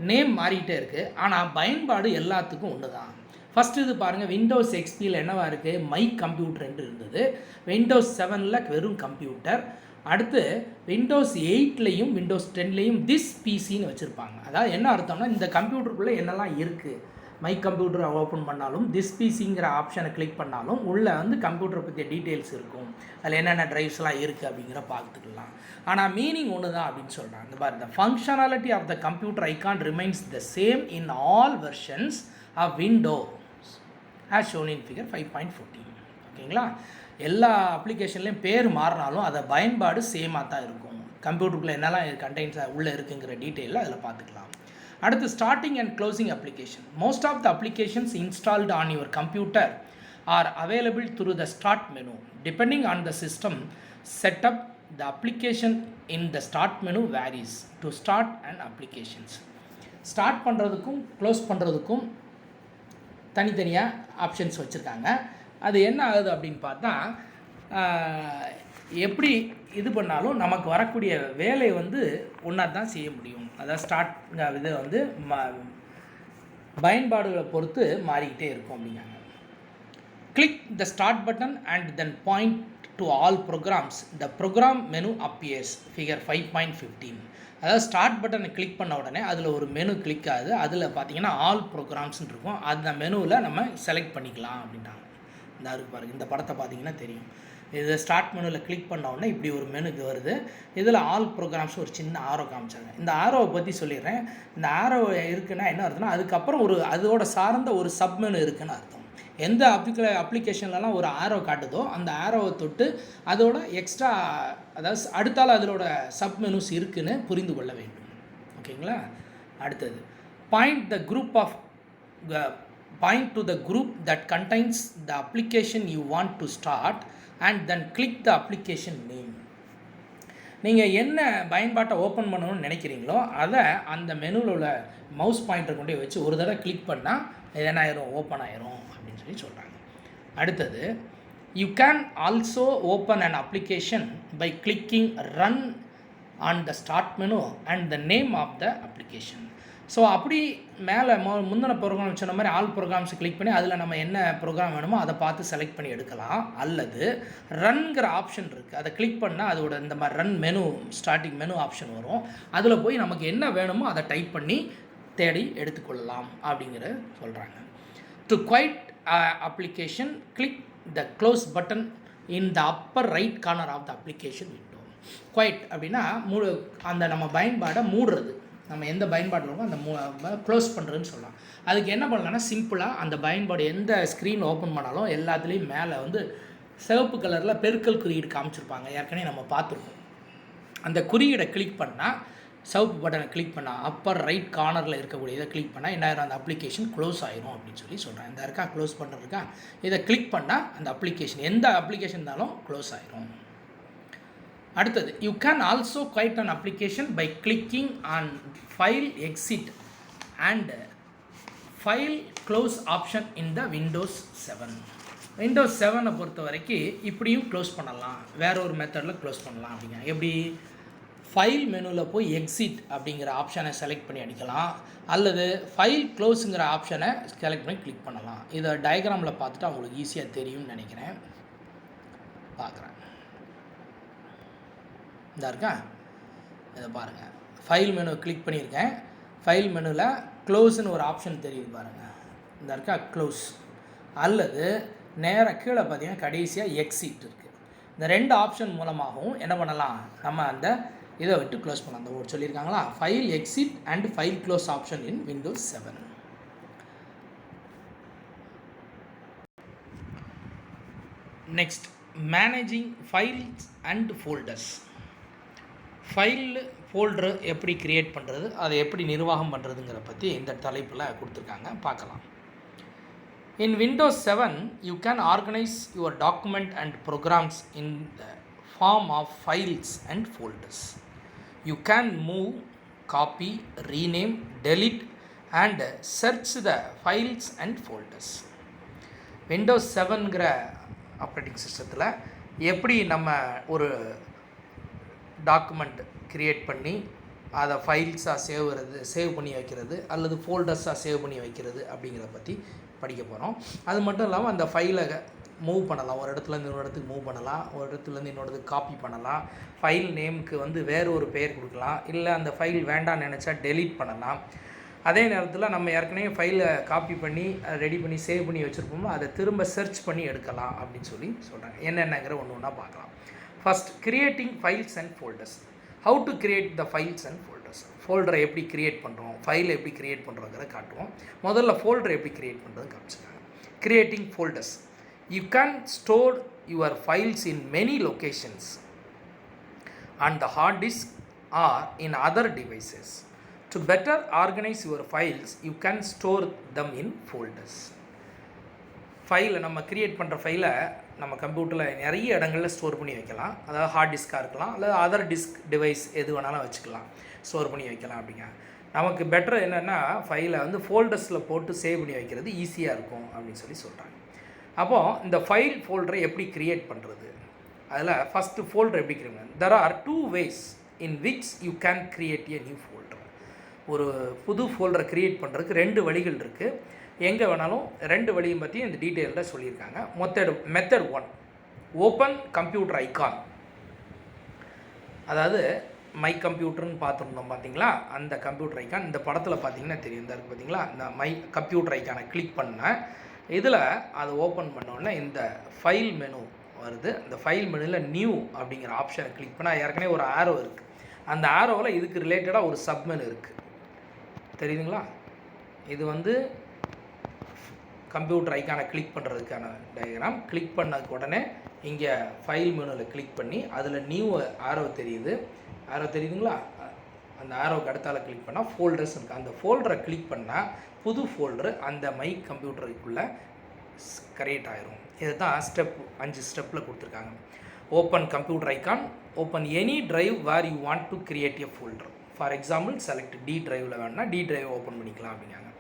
name மாறிக்கிட்டே இருக்குது. ஆனால் பயன்பாடு எல்லாத்துக்கும் ஒன்று தான். ஃபஸ்ட்டு இது பாருங்கள், விண்டோஸ் எக்ஸ்பியில் என்னவா இருக்குது, மை கம்ப்யூட்டர் என்று இருந்தது. விண்டோஸ் 7ல் வெறும் கம்ப்யூட்டர். அடுத்து விண்டோஸ் 8லையும் விண்டோஸ் 10லையும் திஸ் பிசின்னு வச்சுருப்பாங்க. அதாவது என்ன அர்த்தம்னா, இந்த கம்ப்யூட்டருக்குள்ளே என்னெல்லாம் இருக்குது, மை கம்ப்யூட்டரை ஓப்பன் பண்ணாலும் திஸ் பிசிங்கிற ஆப்ஷனை கிளிக் பண்ணாலும் உள்ளே வந்து கம்ப்யூட்டரை பற்றிய டீட்டெயில்ஸ் இருக்கும், அதில் என்னென்ன ட்ரைவ்ஸ்லாம் இருக்குது அப்படிங்கிற பார்த்துக்கலாம். ஆனால் மீனிங் ஒன்று தான் அப்படின்னு சொல்கிறாங்க. இந்த பாருங்க, the functionality of the computer icon remains the same in all versions of Windows as shown in figure 5.14. ஓகேங்களா, எல்லா அப்ளிகேஷன்லேயும் பேர் மாறினாலும் அதை பயன்பாடு சேமாக தான் இருக்கும். கம்ப்யூட்டருக்குள்ளே என்னெல்லாம் கண்டென்ட்ஸ் உள்ளே இருக்குங்கிற டீட்டெயிலில் அதில் பார்த்துக்கலாம். அடுத்து starting and closing application. Most of the applications installed on your computer are available through the start menu. Depending on the system setup, the application in the start menu varies. To start and applications, start பண்ணுறதுக்கும் close பண்ணுறதுக்கும் தனித்தனியாக options வச்சுருக்காங்க. அது என்ன ஆகுது அப்படின்னு பார்த்தா, எப்படி இது பண்ணாலும் நமக்கு வரக்கூடிய வேலை வந்து ஒன்றா தான் செய்ய முடியும். அதாவது ஸ்டார்ட் இது வந்து பயன்பாடுகளை பொறுத்து மாறிக்கிட்டே இருக்கும் அப்படிங்காங்க. Click the start button and then point to all programs. The program menu appears. Figure 5.15. அதாவது ஸ்டார்ட் பட்டனை கிளிக் பண்ண உடனே அதில் ஒரு மெனு கிளிக் ஆகுது. அதில் பார்த்தீங்கன்னா ஆல் ப்ரோக்ராம்ஸ்ன்னு இருக்கும். அந்த மெனுவில் நம்ம செலக்ட் பண்ணிக்கலாம் அப்படின்ட்டாங்க. இந்த இருக்கு பாருங்கள், இந்த படத்தை பார்த்தீங்கன்னா தெரியும். இது ஸ்டார்ட் மெனுவில் கிளிக் பண்ண உடனே இப்படி ஒரு மெனுக்கு வருது. இதில் ஆல் ப்ரோக்ராம்ஸ் ஒரு சின்ன ஆரோ காமிச்சாங்க. இந்த ஆரோவை பற்றி சொல்லிடுறேன். இந்த ஆரோ இருக்குன்னா என்ன அர்த்தம்னா அதுக்கப்புறம் ஒரு அதோட சார்ந்த ஒரு சப் மெனு இருக்குன்னு அர்த்தம். எந்த அப்ளிகேஷன்லலாம் ஒரு ஆரோ காட்டுதோ அந்த ஆரோவை தொட்டு அதோட எக்ஸ்ட்ரா அதாவது அடுத்தால அதோட சப் மெனுஸ் இருக்குன்னு புரிந்து கொள்ள வேண்டும். ஓகேங்களா? அடுத்தது point to the group that contains the application you want to start and then click the application name. நீங்கள் என்ன பயன்பாட்டை ஓப்பன் பண்ணணும்னு நினைக்கிறீங்களோ அதை அந்த மெனுவில் உள்ள மவுஸ் பாயிண்டர் கொண்டு வச்சு ஒரு தடவை கிளிக் பண்ணால் என்ன ஆயிரும், ஓப்பன் ஆயிரும் அப்படின்னு சொல்லி சொல்கிறாங்க. அடுத்தது you can also open an application by clicking run on the start menu and the name of the application. So அப்படி மேலே முந்தின ப்ரோக்ராம் சொன்ன மாதிரி ஆல் ப்ரோக்ராம்ஸ் கிளிக் பண்ணி அதில் நம்ம என்ன ப்ரோக்ராம் வேணுமோ அதை பார்த்து செலக்ட் பண்ணி எடுக்கலாம். அல்லது ரன்கிற ஆப்ஷன் இருக்குது, அதை கிளிக் பண்ணால் அதோட இந்த மாதிரி run menu starting menu option வரும். அதில் போய் நமக்கு என்ன வேணுமோ அதை டைப் பண்ணி தேடி எடுத்துக்கொள்ளலாம் அப்படிங்கிற சொல்கிறாங்க. To quit application click the close button in the upper right corner of the application window. Quit அப்படின்னா அந்த நம்ம பயன்பாடை மூடுறது. நம்ம எந்த பயன்பாடு இருக்கோ அந்த க்ளோஸ் பண்ணுறதுன்னு சொல்லலாம். அதுக்கு என்ன பண்ணலாம்னா சிம்பிளாக அந்த பயன்பாடு எந்த ஸ்க்ரீன் ஓப்பன் பண்ணாலும் எல்லாத்துலேயும் மேலே வந்து சிவப்பு கலரில் பெருக்கல் குறியீடு காமிச்சிருப்பாங்க. ஏற்கனவே நம்ம பார்த்துருக்கோம். அந்த குறியீடை கிளிக் பண்ணால் சவுப்பு பட்டனை கிளிக் பண்ணால் அப்பர் ரைட் கார்னரில் இருக்கக்கூடிய இதை கிளிக் பண்ணால் என்ன ஆயிரும், அந்த அப்ளிகேஷன் க்ளோஸ் ஆயிரும் அப்படின்னு சொல்லி சொல்கிறேன். இந்த இருக்கா க்ளோஸ் பண்ணுறதுக்கா, இதை கிளிக் பண்ணால் அந்த அப்ளிகேஷன் எந்த அப்ளிகேஷன் இருந்தாலும் க்ளோஸ் ஆயிரும். அடுத்தது you can also quit an application by clicking on file exit and file close option in the Windows 7. Windows 7 பொறுத்த வரைக்கும் இப்படியும் க்ளோஸ் பண்ணலாம், வேற ஒரு மெத்தடில் க்ளோஸ் பண்ணலாம். அப்படிங்க எப்படி, ஃபைல் மெனுவில் போய் எக்ஸிட் அப்படிங்கிற ஆப்ஷனை செலக்ட் பண்ணி அடிக்கலாம், அல்லது ஃபைல் க்ளோஸுங்கிற ஆப்ஷனை செலக்ட் பண்ணி கிளிக் பண்ணலாம். இதை டயக்ராமில் பார்த்துட்டு அவங்களுக்கு ஈஸியாக தெரியும்னு நினைக்கிறேன். பார்க்குறேன், இந்த இருக்கா, இதை பாருங்கள். ஃபைல் மெனு கிளிக் பண்ணியிருக்கேன். ஃபைல் மெனுவில் க்ளோஸுன்னு ஒரு ஆப்ஷன் தெரியுது பாருங்கள், இந்த இருக்கா க்ளோஸ். அல்லது நேராக கீழே பார்த்தீங்கன்னா கடைசியாக எக்ஸிட் இருக்குது. இந்த ரெண்டு ஆப்ஷன் மூலமாகவும் என்ன பண்ணலாம், நம்ம அந்த இதை விட்டு க்ளோஸ் பண்ணலாம். அந்த ஒரு சொல்லியிருக்காங்களா, file exit and file close option in Windows 7. Next, managing files and folders. File folder எப்படி க்ரியேட் பண்ணுறது, அதை எப்படி நிர்வாகம் பண்ணுறதுங்கிற பற்றி இந்த தலைப்பில் கொடுத்துருக்காங்க, பார்க்கலாம். In Windows 7, you can organize your document and programs in the form of files and folders. You can move, copy, rename, delete and search the files and folders. Windows 7ங்கிற ஆப்ரேட்டிங் சிஸ்டத்தில் எப்படி நம்ம ஒரு டாக்குமெண்ட் க்ரியேட் பண்ணி அதை ஃபைல்ஸாக save பண்ணி வைக்கிறது அல்லது ஃபோல்டர்ஸாக சேவ் பண்ணி வைக்கிறது அப்படிங்கிறத பற்றி படிக்க போகிறோம். அது மட்டும் இல்லாமல் அந்த ஃபைலை மூவ் பண்ணலாம், ஒரு இடத்துலேருந்து இன்னொரு இடத்துக்கு மூவ் பண்ணலாம், ஒரு இடத்துலேருந்து இன்னொரு இடத்துக்கு காப்பி பண்ணலாம், ஃபைல் நேமுக்கு வந்து வேறு ஒரு பெயர் கொடுக்கலாம், இல்லை அந்த ஃபைல் வேண்டாம்னு நினச்சா டெலீட் பண்ணலாம். அதே நேரத்தில் நம்ம ஏற்கனவே ஃபைலை காப்பி பண்ணி ரெடி பண்ணி சேவ் பண்ணி வச்சுருப்போமோ அதை திரும்ப சர்ச் பண்ணி எடுக்கலாம் அப்படின்னு சொல்லி சொல்கிறாங்க. என்னென்னங்கிற ஒன்று ஒன்றா பார்க்கலாம். First, creating files and folders. How to create the files and folders. ஃபோல்டரை எப்படி க்ரியேட் பண்ணுறோம், ஃபைலை எப்படி க்ரியேட் பண்ணுறோங்கிறத காட்டுவோம். முதல்ல ஃபோல்டரை எப்படி க்ரியேட் பண்ணுறது காமிச்சிருக்காங்க. Creating folders. You can store your files in many locations on the hard disk or in other devices. To better organize your files you can store them in folders. ஃபைலை நம்ம create பண்ணுற ஃபைலை நம்ம கம்ப்யூட்டரில் நிறைய இடங்களில் ஸ்டோர் பண்ணி வைக்கலாம். அதாவது ஹார்ட் டிஸ்க்காக இருக்கலாம், அல்லது அதர் டிஸ்க் டிவைஸ் எது வேணாலும் வச்சுக்கலாம், ஸ்டோர் பண்ணி வைக்கலாம். அப்படிங்க நமக்கு பெட்டர் என்னென்னா ஃபைலை வந்து ஃபோல்டர்ஸில் போட்டு சேவ் பண்ணி வைக்கிறது ஈஸியாக இருக்கும் அப்படின்னு சொல்லி சொல்கிறாங்க. அப்போது இந்த ஃபைல் ஃபோல்டரை எப்படி க்ரியேட் பண்ணுறது, அதில் ஃபஸ்ட்டு ஃபோல்டர் எப்படி க்ரியேட் பண்ணுறது. There are 2 ways in which you can create a new folder. ஒரு புது ஃபோல்டரை க்ரியேட் பண்ணுறதுக்கு 2 வழிகள் இருக்குது. எங்கே வேணாலும் 2 வழியும் பற்றி இந்த டீட்டெயிலில் சொல்லியிருக்காங்க. Method 1, open computer icon. அதாவது மை கம்ப்யூட்டர்னு பார்த்துருந்தோம் பார்த்தீங்களா, அந்த கம்ப்யூட்டர் ஐக்கான் இந்த படத்தில் பார்த்தீங்கன்னா தெரியும். இந்த இருக்குது பார்த்தீங்களா, இந்த மை கம்ப்யூட்டர் ஐக்கானை கிளிக் பண்ணேன். இதில் அதை ஓப்பன் பண்ணோடனே இந்த ஃபைல் மெனு வருது. இந்த ஃபைல் மெனுவில் நியூ அப்படிங்கிற ஆப்ஷனை கிளிக் பண்ணால் ஏற்கனவே ஒரு ஆரோ இருக்குது. அந்த ஆரோவில் இதுக்கு ரிலேட்டடாக ஒரு சப்மெனு இருக்குது, தெரியுதுங்களா? இது வந்து கம்ப்யூட்டர் ஐக்கானை கிளிக் பண்ணுறதுக்கான டயக்ராம். கிளிக் பண்ணதுக்கு உடனே இங்கே ஃபைல் மெனுவில் கிளிக் பண்ணி அதில் நியூ ஆரோ தெரியுது. ஆரோ தெரியுதுங்களா? அந்த ஆரோவுக்கு அடுத்தால கிளிக் பண்ணால் ஃபோல்டர்ஸ் இருக்குது. அந்த ஃபோல்டரை கிளிக் பண்ணால் புது ஃபோல்டரு அந்த மை கம்ப்யூட்டருக்குள்ளே கிரியேட் ஆயிரும். இது தான் 5 ஸ்டெப்பில் கொடுத்துருக்காங்க. Open computer icon, open any drive where you want to create a folder. For example select D டிரைவில் வேணுன்னா டி டிரைவ் ஓப்பன் பண்ணிக்கலாம் அப்படிங்காங்க.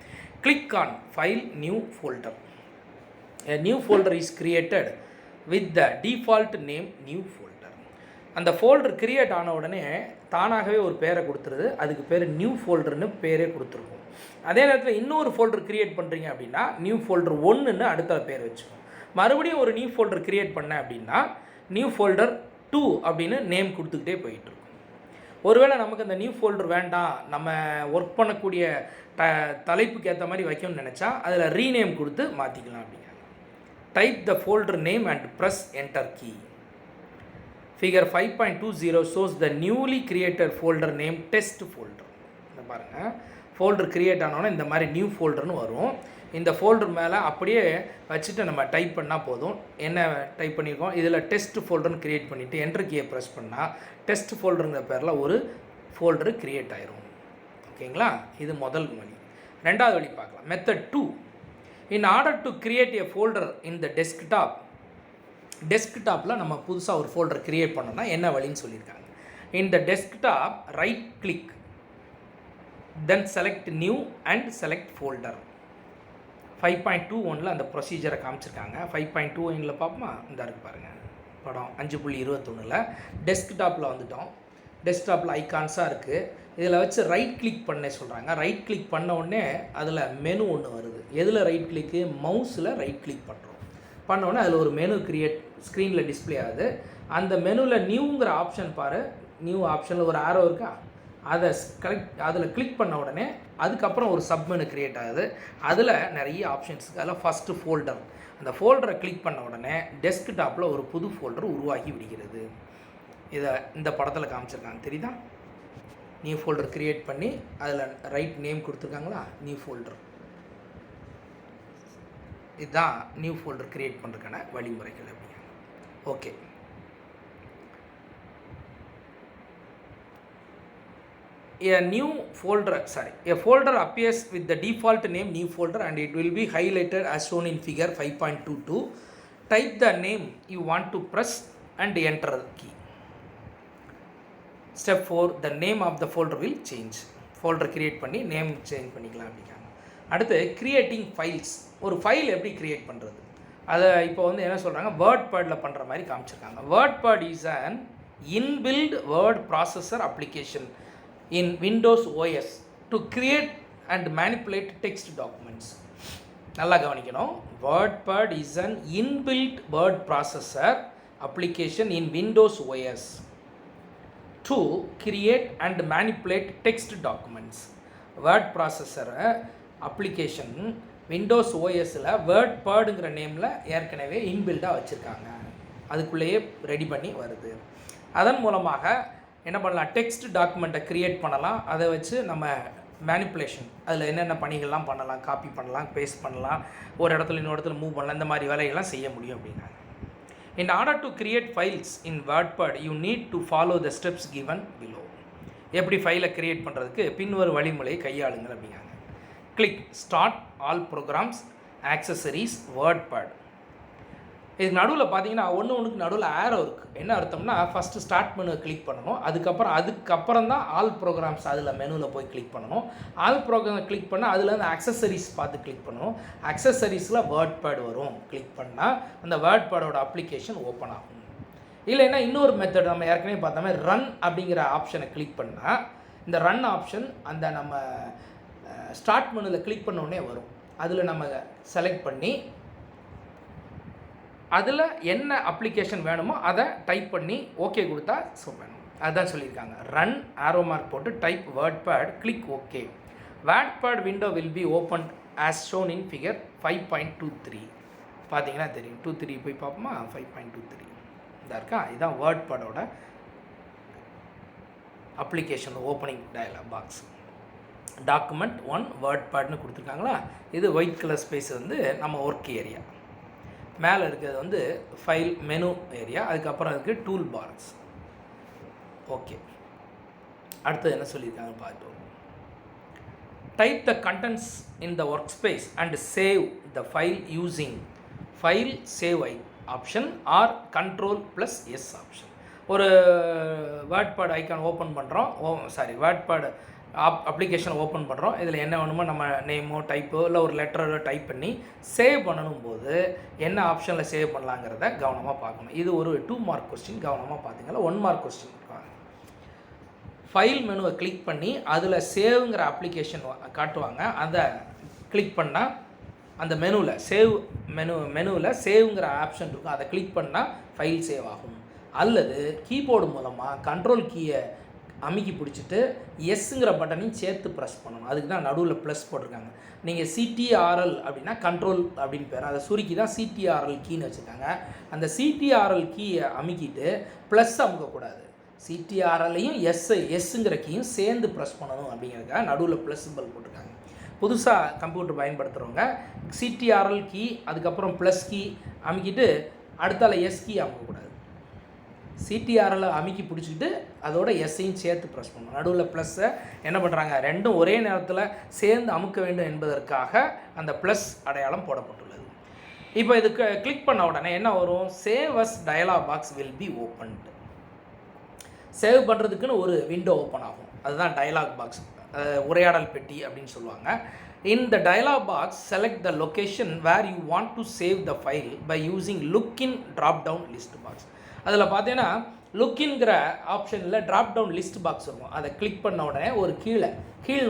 Click on file new folder. A new folder is created with the default name new folder. அந்த folder create ஆன உடனே தானாகவே ஒரு பேரை கொடுத்துருது. அதுக்கு பேர் நியூ ஃபோல்டர்னு பேரே கொடுத்துருக்கும். அதே நேரத்தில் இன்னொரு ஃபோல்டர் கிரியேட் பண்ணுறீங்க அப்படின்னா நியூ ஃபோல்டர் 1ன்னு அடுத்த பேர் வச்சுக்கோம். மறுபடியும் ஒரு நியூ ஃபோல்டர் கிரியேட் பண்ண அப்படின்னா நியூ ஃபோல்டர் 2 அப்படின்னு நேம் கொடுத்துக்கிட்டே போயிட்டுருக்கும். ஒருவேளை நமக்கு அந்த நியூ ஃபோல்டர் வேண்டாம், நம்ம ஒர்க் பண்ணக்கூடிய தலைப்புக்கு ஏற்ற மாதிரி வைக்கணும்னு நினச்சா அதில் ரீநேம் கொடுத்து மாற்றிக்கலாம் அப்படிங்க. Type the folder name and press enter key. Figure 5.20 shows the newly created folder name test folder. இந்த பாருங்கள், ஃபோல்டர் கிரியேட் ஆனோன்னா இந்த மாதிரி நியூ ஃபோல்டர்னு வரும். இந்த ஃபோல்டர் மேலே அப்படியே வச்சுட்டு நம்ம டைப் பண்ணால் போதும். என்ன டைப் பண்ணியிருக்கோம், இதில் டெஸ்ட் ஃபோல்டர்னு க்ரியேட் பண்ணிவிட்டு என்டர் கீயை ப்ரெஸ் பண்ணால் டெஸ்ட் ஃபோல்டருங்கிற பேரில் ஒரு ஃபோல்டரு க்ரியேட் ஆயிரும். ஓகேங்களா? இது முதல் வழி. ரெண்டாவது வழி பார்க்கலாம். Method 2, in order to create a folder in the டெஸ்க்டாப்பில் நம்ம புதுசாக ஒரு ஃபோல்டர் க்ரியேட் பண்ணோன்னா என்ன வழின்னு சொல்லியிருக்காங்க. In the desktop right click, then select new and select folder. 5.21 அந்த ப்ரொசீஜரை காமிச்சிருக்காங்க. 5.21 பார்ப்போமா? இந்த இருக்கு பாருங்கள் படம் 5.21 டெஸ்க்டாப்பில் வந்துட்டோம். டெஸ்க்டாப்பில் ஐகான்ஸாக இருக்குது. இதில் வச்சு ரைட் கிளிக் பண்ண சொல்கிறாங்க. ரைட் கிளிக் பண்ண உடனே அதில் மெனு ஒன்று வருது. எதில் ரைட் கிளிக்கு? மவுஸில் ரைட் கிளிக் பண்ணுறோம். பண்ணோடனே அதில் ஒரு மெனு ஸ்க்ரீனில் டிஸ்பிளே ஆகுது. அந்த மெனுவில் நியூங்கிற ஆப்ஷன் பாரு. நியூ ஆப்ஷனில் ஒரு ஆரோ இருக்கா, அதை அதில் கிளிக் பண்ண உடனே அதுக்கப்புறம் ஒரு சப்மெனு க்ரியேட் ஆகுது. அதில் நிறைய ஆப்ஷன்ஸ் இருக்குது. அதில் ஃபஸ்ட்டு ஃபோல்டர். அந்த ஃபோல்டரை கிளிக் பண்ண உடனே டெஸ்க்டாப்பில் ஒரு புது ஃபோல்டர் உருவாகி விடுகிறது. இதை இந்த படத்தில் காமிச்சிருக்காங்க, தெரியுதா? நியூ ஃபோல்டர் க்ரியேட் பண்ணி அதில் ரைட் நேம் கொடுத்துருக்காங்களா, நியூ ஃபோல்டர். இதுதான் நியூ ஃபோல்டர் க்ரியேட் பண்ணுறதுக்கான வழிமுறைகள் அப்படிங்க. Okay, a folder appears with the default name new folder and it will be highlighted as shown in figure 5.22. Type the name you want to press and enter key. Step 4, the name of the folder will change. Folder create பண்ணி name change பண்ணிக்கலாம் அப்படிங்க. அடுத்து creating files. ஒரு file எப்படி create பண்ணுறது, அதை இப்போ வந்து என்ன சொல்கிறாங்க, வேர்ட் பேடில் பண்ணுற மாதிரி காமிச்சிருக்காங்க. WordPad is an inbuilt word processor application in Windows OS to create and manipulate text documents. நல்லா கவனிக்கணும். WordPad is an inbuilt word processor application in Windows OS to create and manipulate text documents. Word processor application Windows OSல WordPadங்கிற நேமில் ஏற்கனவே இன்பில்டாக வச்சுருக்காங்க. அதுக்குள்ளேயே ready பண்ணி வருது. அதன் மூலமாக என்ன பண்ணலாம், டெக்ஸ்ட் டாக்குமெண்ட்டை க்ரியேட் பண்ணலாம். அதை வச்சு நம்ம மேனிப்புலேஷன், அதில் என்னென்ன பணிகள்லாம் பண்ணலாம், காப்பி பண்ணலாம், பேஸ்ட் பண்ணலாம், ஒரு இடத்துல இன்னொரு இடத்துல மூவ் பண்ணலாம், இந்த மாதிரி வேலைகள்லாம் செய்ய முடியும் அப்படின்னாங்க. In order to create files in WordPad, you need to follow the steps given below. எப்படி ஃபைலை க்ரியேட் பண்ணுறதுக்கு பின்வரும் வழிமுறையை கையாளுங்கள் அப்படிங்காங்க. Click start all programs accessories WordPad. இதுக்கு நடுவில் பார்த்தீங்கன்னா ஒன்றுக்கு நடுவில் ஆரோ இருக்குது. என்ன அர்த்தம்னா, ஃபஸ்ட்டு ஸ்டார்ட் மெனுவை கிளிக் பண்ணணும். அதுக்கப்புறம் தான் ஆல் ப்ரோக்ராம்ஸ் அதில் மெனுவில் போய் கிளிக் பண்ணணும். ஆல் ப்ரோக்ராம் கிளிக் பண்ணால் அதில் வந்து ஆக்சசரிஸ் பார்த்து கிளிக் பண்ணணும். ஆக்சசரிஸில் WordPad வரும். கிளிக் பண்ணால் அந்த WordPadோட அப்ளிகேஷன் ஓப்பன் ஆகும். இல்லைன்னா இன்னொரு மெத்தட் நம்ம ஏற்கனவே பார்த்த மாதிரி ரன் அப்படிங்கிற ஆப்ஷனை கிளிக் பண்ணால் இந்த ரன் ஆப்ஷன் அந்த நம்ம ஸ்டார்ட் மெனுவில் கிளிக் பண்ண உடனே வரும். அதில் நம்ம செலக்ட் பண்ணி அதில் என்ன அப்ளிகேஷன் வேணுமோ அதை டைப் பண்ணி ஓகே கொடுத்தா வேணும். அதுதான் சொல்லியிருக்காங்க. ரன் ஆரோ மார்க் போட்டு type WordPad, click okay. WordPad window will be open as shown in figure 5.23. பார்த்தீங்கன்னா தெரியும். 23 போய் பார்ப்போமா? 5.23 இதாக இருக்கா. இதுதான் வேர்ட்பேடோட application opening dialog box. Document 1 வேர்ட்பேட்னு கொடுத்துருக்காங்களா. இது ஒயிட் கலர் ஸ்பேஸ் வந்து நம்ம ஒர்க் ஏரியா. மேலே இருக்கிறது வந்து ஃபைல் மெனு ஏரியா. அதுக்கப்புறம் இருக்குது டூல் பார்ஸ். ஓகே, அடுத்தது என்ன சொல்லியிருக்காங்க பார்த்து. Type the contents in the work space and save the file using file save I option or Ctrl+S option. ஒரு வேர்ட்பேட் ஐக்கான் ஓப்பன் பண்ணுறோம். வேர்ட்பேட் அப்ளிகேஷன் ஓப்பன் பண்ணுறோம். இதில் என்ன வேணுமோ நம்ம நேமோ டைப்போ இல்லை ஒரு லெட்டரோ டைப் பண்ணி சேவ் பண்ணணும் போது என்ன ஆப்ஷனில் சேவ் பண்ணலாங்கிறத கவனமாக பார்க்கணும். இது ஒரு 2 மார்க் கொஸ்டின். கவனமாக பார்த்தீங்களா? 1 மார்க் கொஸ்டின். ஃபைல் மெனுவை கிளிக் பண்ணி அதில் சேவ்ங்கிற அப்ளிகேஷன் காட்டுவாங்க. அதை கிளிக் பண்ணால் அந்த மெனுவில் சேவ்ங்கிற ஆப்ஷன் இருக்கும். அதை கிளிக் பண்ணால் ஃபைல் சேவ் ஆகும். அல்லது கீபோர்டு மூலமாக கண்ட்ரோல் கீயை அமுக்கி பிடிச்சிட்டு எஸ்ஸுங்கிற பட்டனையும் சேர்த்து ப்ரெஸ் பண்ணணும். அதுக்கு தான் நடுவில் ப்ளஸ் போட்டிருக்காங்க. நீங்கள் சிடிஆர்எல் அப்படின்னா கண்ட்ரோல் அப்படின்னு பேர். அதை சுருக்கி தான் சிடிஆர்எல் கீன்னு வச்சுருக்காங்க. அந்த சிடிஆர்எல் கீயை அமுக்கிட்டு ப்ளஸ் அமுக்கக்கூடாது. சிடிஆர்எல்லையும் எஸ்ஸுங்கிற கீயும் சேர்ந்து ப்ரெஸ் பண்ணணும் அப்படிங்கிறதுக்காக நடுவில் ப்ளஸ் சிம்பல் போட்டிருக்காங்க. புதுசாக கம்ப்யூட்டர் பயன்படுத்துகிறவங்க சிடிஆர்எல் கீ அதுக்கப்புறம் ப்ளஸ் கீ அமுக்கிட்டு அடுத்தால எஸ் கீ அமுக்கக்கூடாது. சிடிஆரில் அமுக்கி பிடிச்சிக்கிட்டு அதோட எஸ்ஸையும் சேர்த்து ப்ரெஸ் பண்ணணும். நடுவில் ப்ளஸ்ஸை என்ன பண்ணுறாங்க, ரெண்டும் ஒரே நேரத்தில் சேர்ந்து அமுக்க வேண்டும் என்பதற்காக அந்த ப்ளஸ் அடையாளம் போடப்பட்டுள்ளது. இப்போ இதுக்கு கிளிக் பண்ண உடனே என்ன வரும்? Save as dialog box will be opened. Save பண்ணுறதுக்குன்னு ஒரு விண்டோ ஓப்பன் ஆகும். அதுதான் டயலாக் பாக்ஸ், உரையாடல் பெட்டி அப்படின்னு சொல்லுவாங்க. In the dialog box select the location where you want to save the file by using look in drop down list box. அதில் பார்த்தீங்கன்னா லுக்கின்கிற ஆப்ஷனில் ட்ராப் டவுன் லிஸ்ட் பாக்ஸ் இருக்கும். அதை கிளிக் பண்ண உடனே ஒரு கீழ்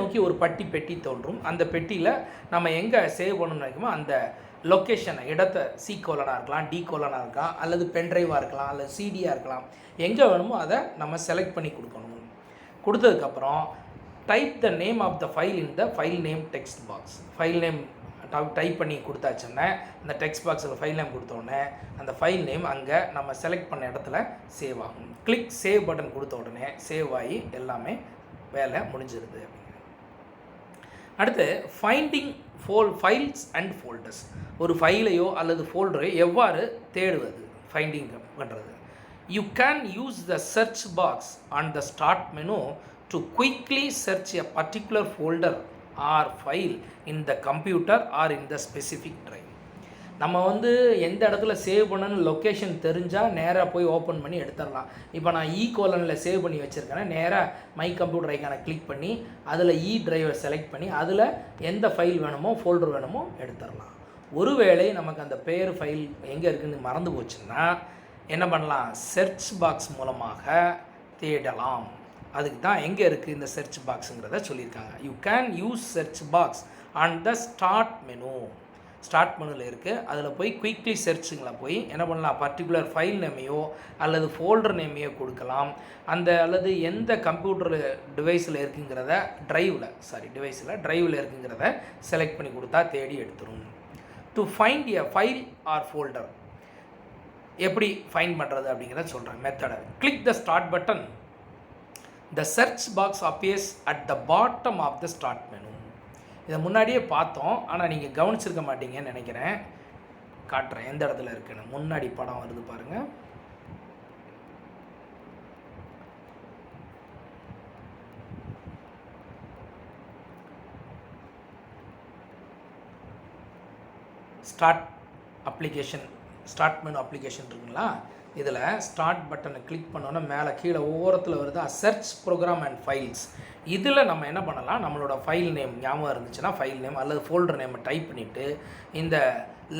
நோக்கி ஒரு பெட்டி தோன்றும். அந்த பெட்டியில் நம்ம எங்கே சேவ் பண்ணணும்னு நினைக்குமோ அந்த லொக்கேஷனை, இடத்தை C:(, இருக்கலாம், D:(, இருக்கலாம், அல்லது பென்ட்ரைவாக இருக்கலாம், அல்லது சிடியாக இருக்கலாம், எங்கே வேணுமோ அதை நம்ம செலக்ட் பண்ணி கொடுக்கணும். கொடுத்ததுக்கப்புறம் type the name of the file in the file name text box. File name type பண்ணி கொடுத்தாச்சுன்னா அந்த டெக்ஸ்ட் பாக்ஸில் ஃபைல் நேம் கொடுத்தோடனே அந்த ஃபைல் நேம் அங்கே நம்ம செலக்ட் பண்ண இடத்துல சேவ் ஆகும். கிளிக் சேவ் பட்டன் கொடுத்த உடனே சேவ் ஆகி எல்லாமே வேலை முடிஞ்சிருது. அடுத்து ஃபைண்டிங் ஃபைல்ஸ் அண்ட் ஃபோல்டர்ஸ். ஒரு ஃபைலையோ அல்லது ஃபோல்டரையோ எவ்வாறு தேடுவது, ஃபைண்டிங் பண்ணுறது. You can use the search box on the start menu to quickly search a particular folder or file in the computer or in the specific drive. நம்ம வந்து எந்த இடத்துல save பண்ணணும்னு லொக்கேஷன் தெரிஞ்சால் நேராக போய் ஓப்பன் பண்ணி எடுத்துடலாம். இப்போ நான் E:() சேவ் பண்ணி வச்சுருக்கேன்னா நேராக மை கம்ப்யூட்டர் ஐக்கானை கிளிக் பண்ணி அதில் டிரைவை செலக்ட் பண்ணி அதில் எந்த ஃபைல் வேணுமோ ஃபோல்டர் வேணுமோ எடுத்துடலாம். ஒருவேளை நமக்கு அந்த ஃபைல் எங்கே இருக்குதுன்னு மறந்து போச்சுன்னா என்ன பண்ணலாம்? சர்ச் பாக்ஸ் மூலமாக தேடலாம். அதுக்கு தான் எங்கே இருக்குது இந்த சர்ச் பாக்ஸுங்கிறத சொல்லியிருக்காங்க. You can use search box on the start மெனுவில் இருக்குது. அதில் போய் குயிக்லி சர்ச்சுங்களை போய் என்ன பண்ணலாம்? பர்டிகுலர் ஃபைல் நேமையோ அல்லது ஃபோல்டர் நேமையோ கொடுக்கலாம். அல்லது எந்த கம்ப்யூட்டர் டிவைஸில் இருக்குங்கிறத டிரைவில் இருக்குங்கிறத செலக்ட் பண்ணி கொடுத்தா தேடி எடுத்துரும். To find a file or folder எப்படி ஃபைண்ட் பண்ணுறது அப்படிங்கிறத சொல்கிறேன் மெத்தடை. Click the start button. The search box appears at the bottom of the start menu. இதை முன்னாடியே பார்த்தோம், ஆனால் நீங்கள் கவனிச்சிருக்க மாட்டீங்கன்னு நினைக்கிறேன். காட்டுறேன் எந்த இடத்துல இருக்குன்னு. முன்னாடி படம் வருது பாருங்கள். ஸ்டார்ட் மெனு அப்ளிகேஷன் இருக்குங்களா, இதில் ஸ்டார்ட் பட்டனை கிளிக் பண்ணோன்னா மேலே கீழே ஓரத்தில் வருது சர்ச் ப்ரோக்ராம் அண்ட் ஃபைல்ஸ். இதில் நம்ம என்ன பண்ணலாம்? நம்மளோட ஃபைல் நேம் ஞாபகம் இருந்துச்சுன்னா ஃபைல் நேம் அல்லது ஃபோல்டர் நேமை டைப் பண்ணிவிட்டு இந்த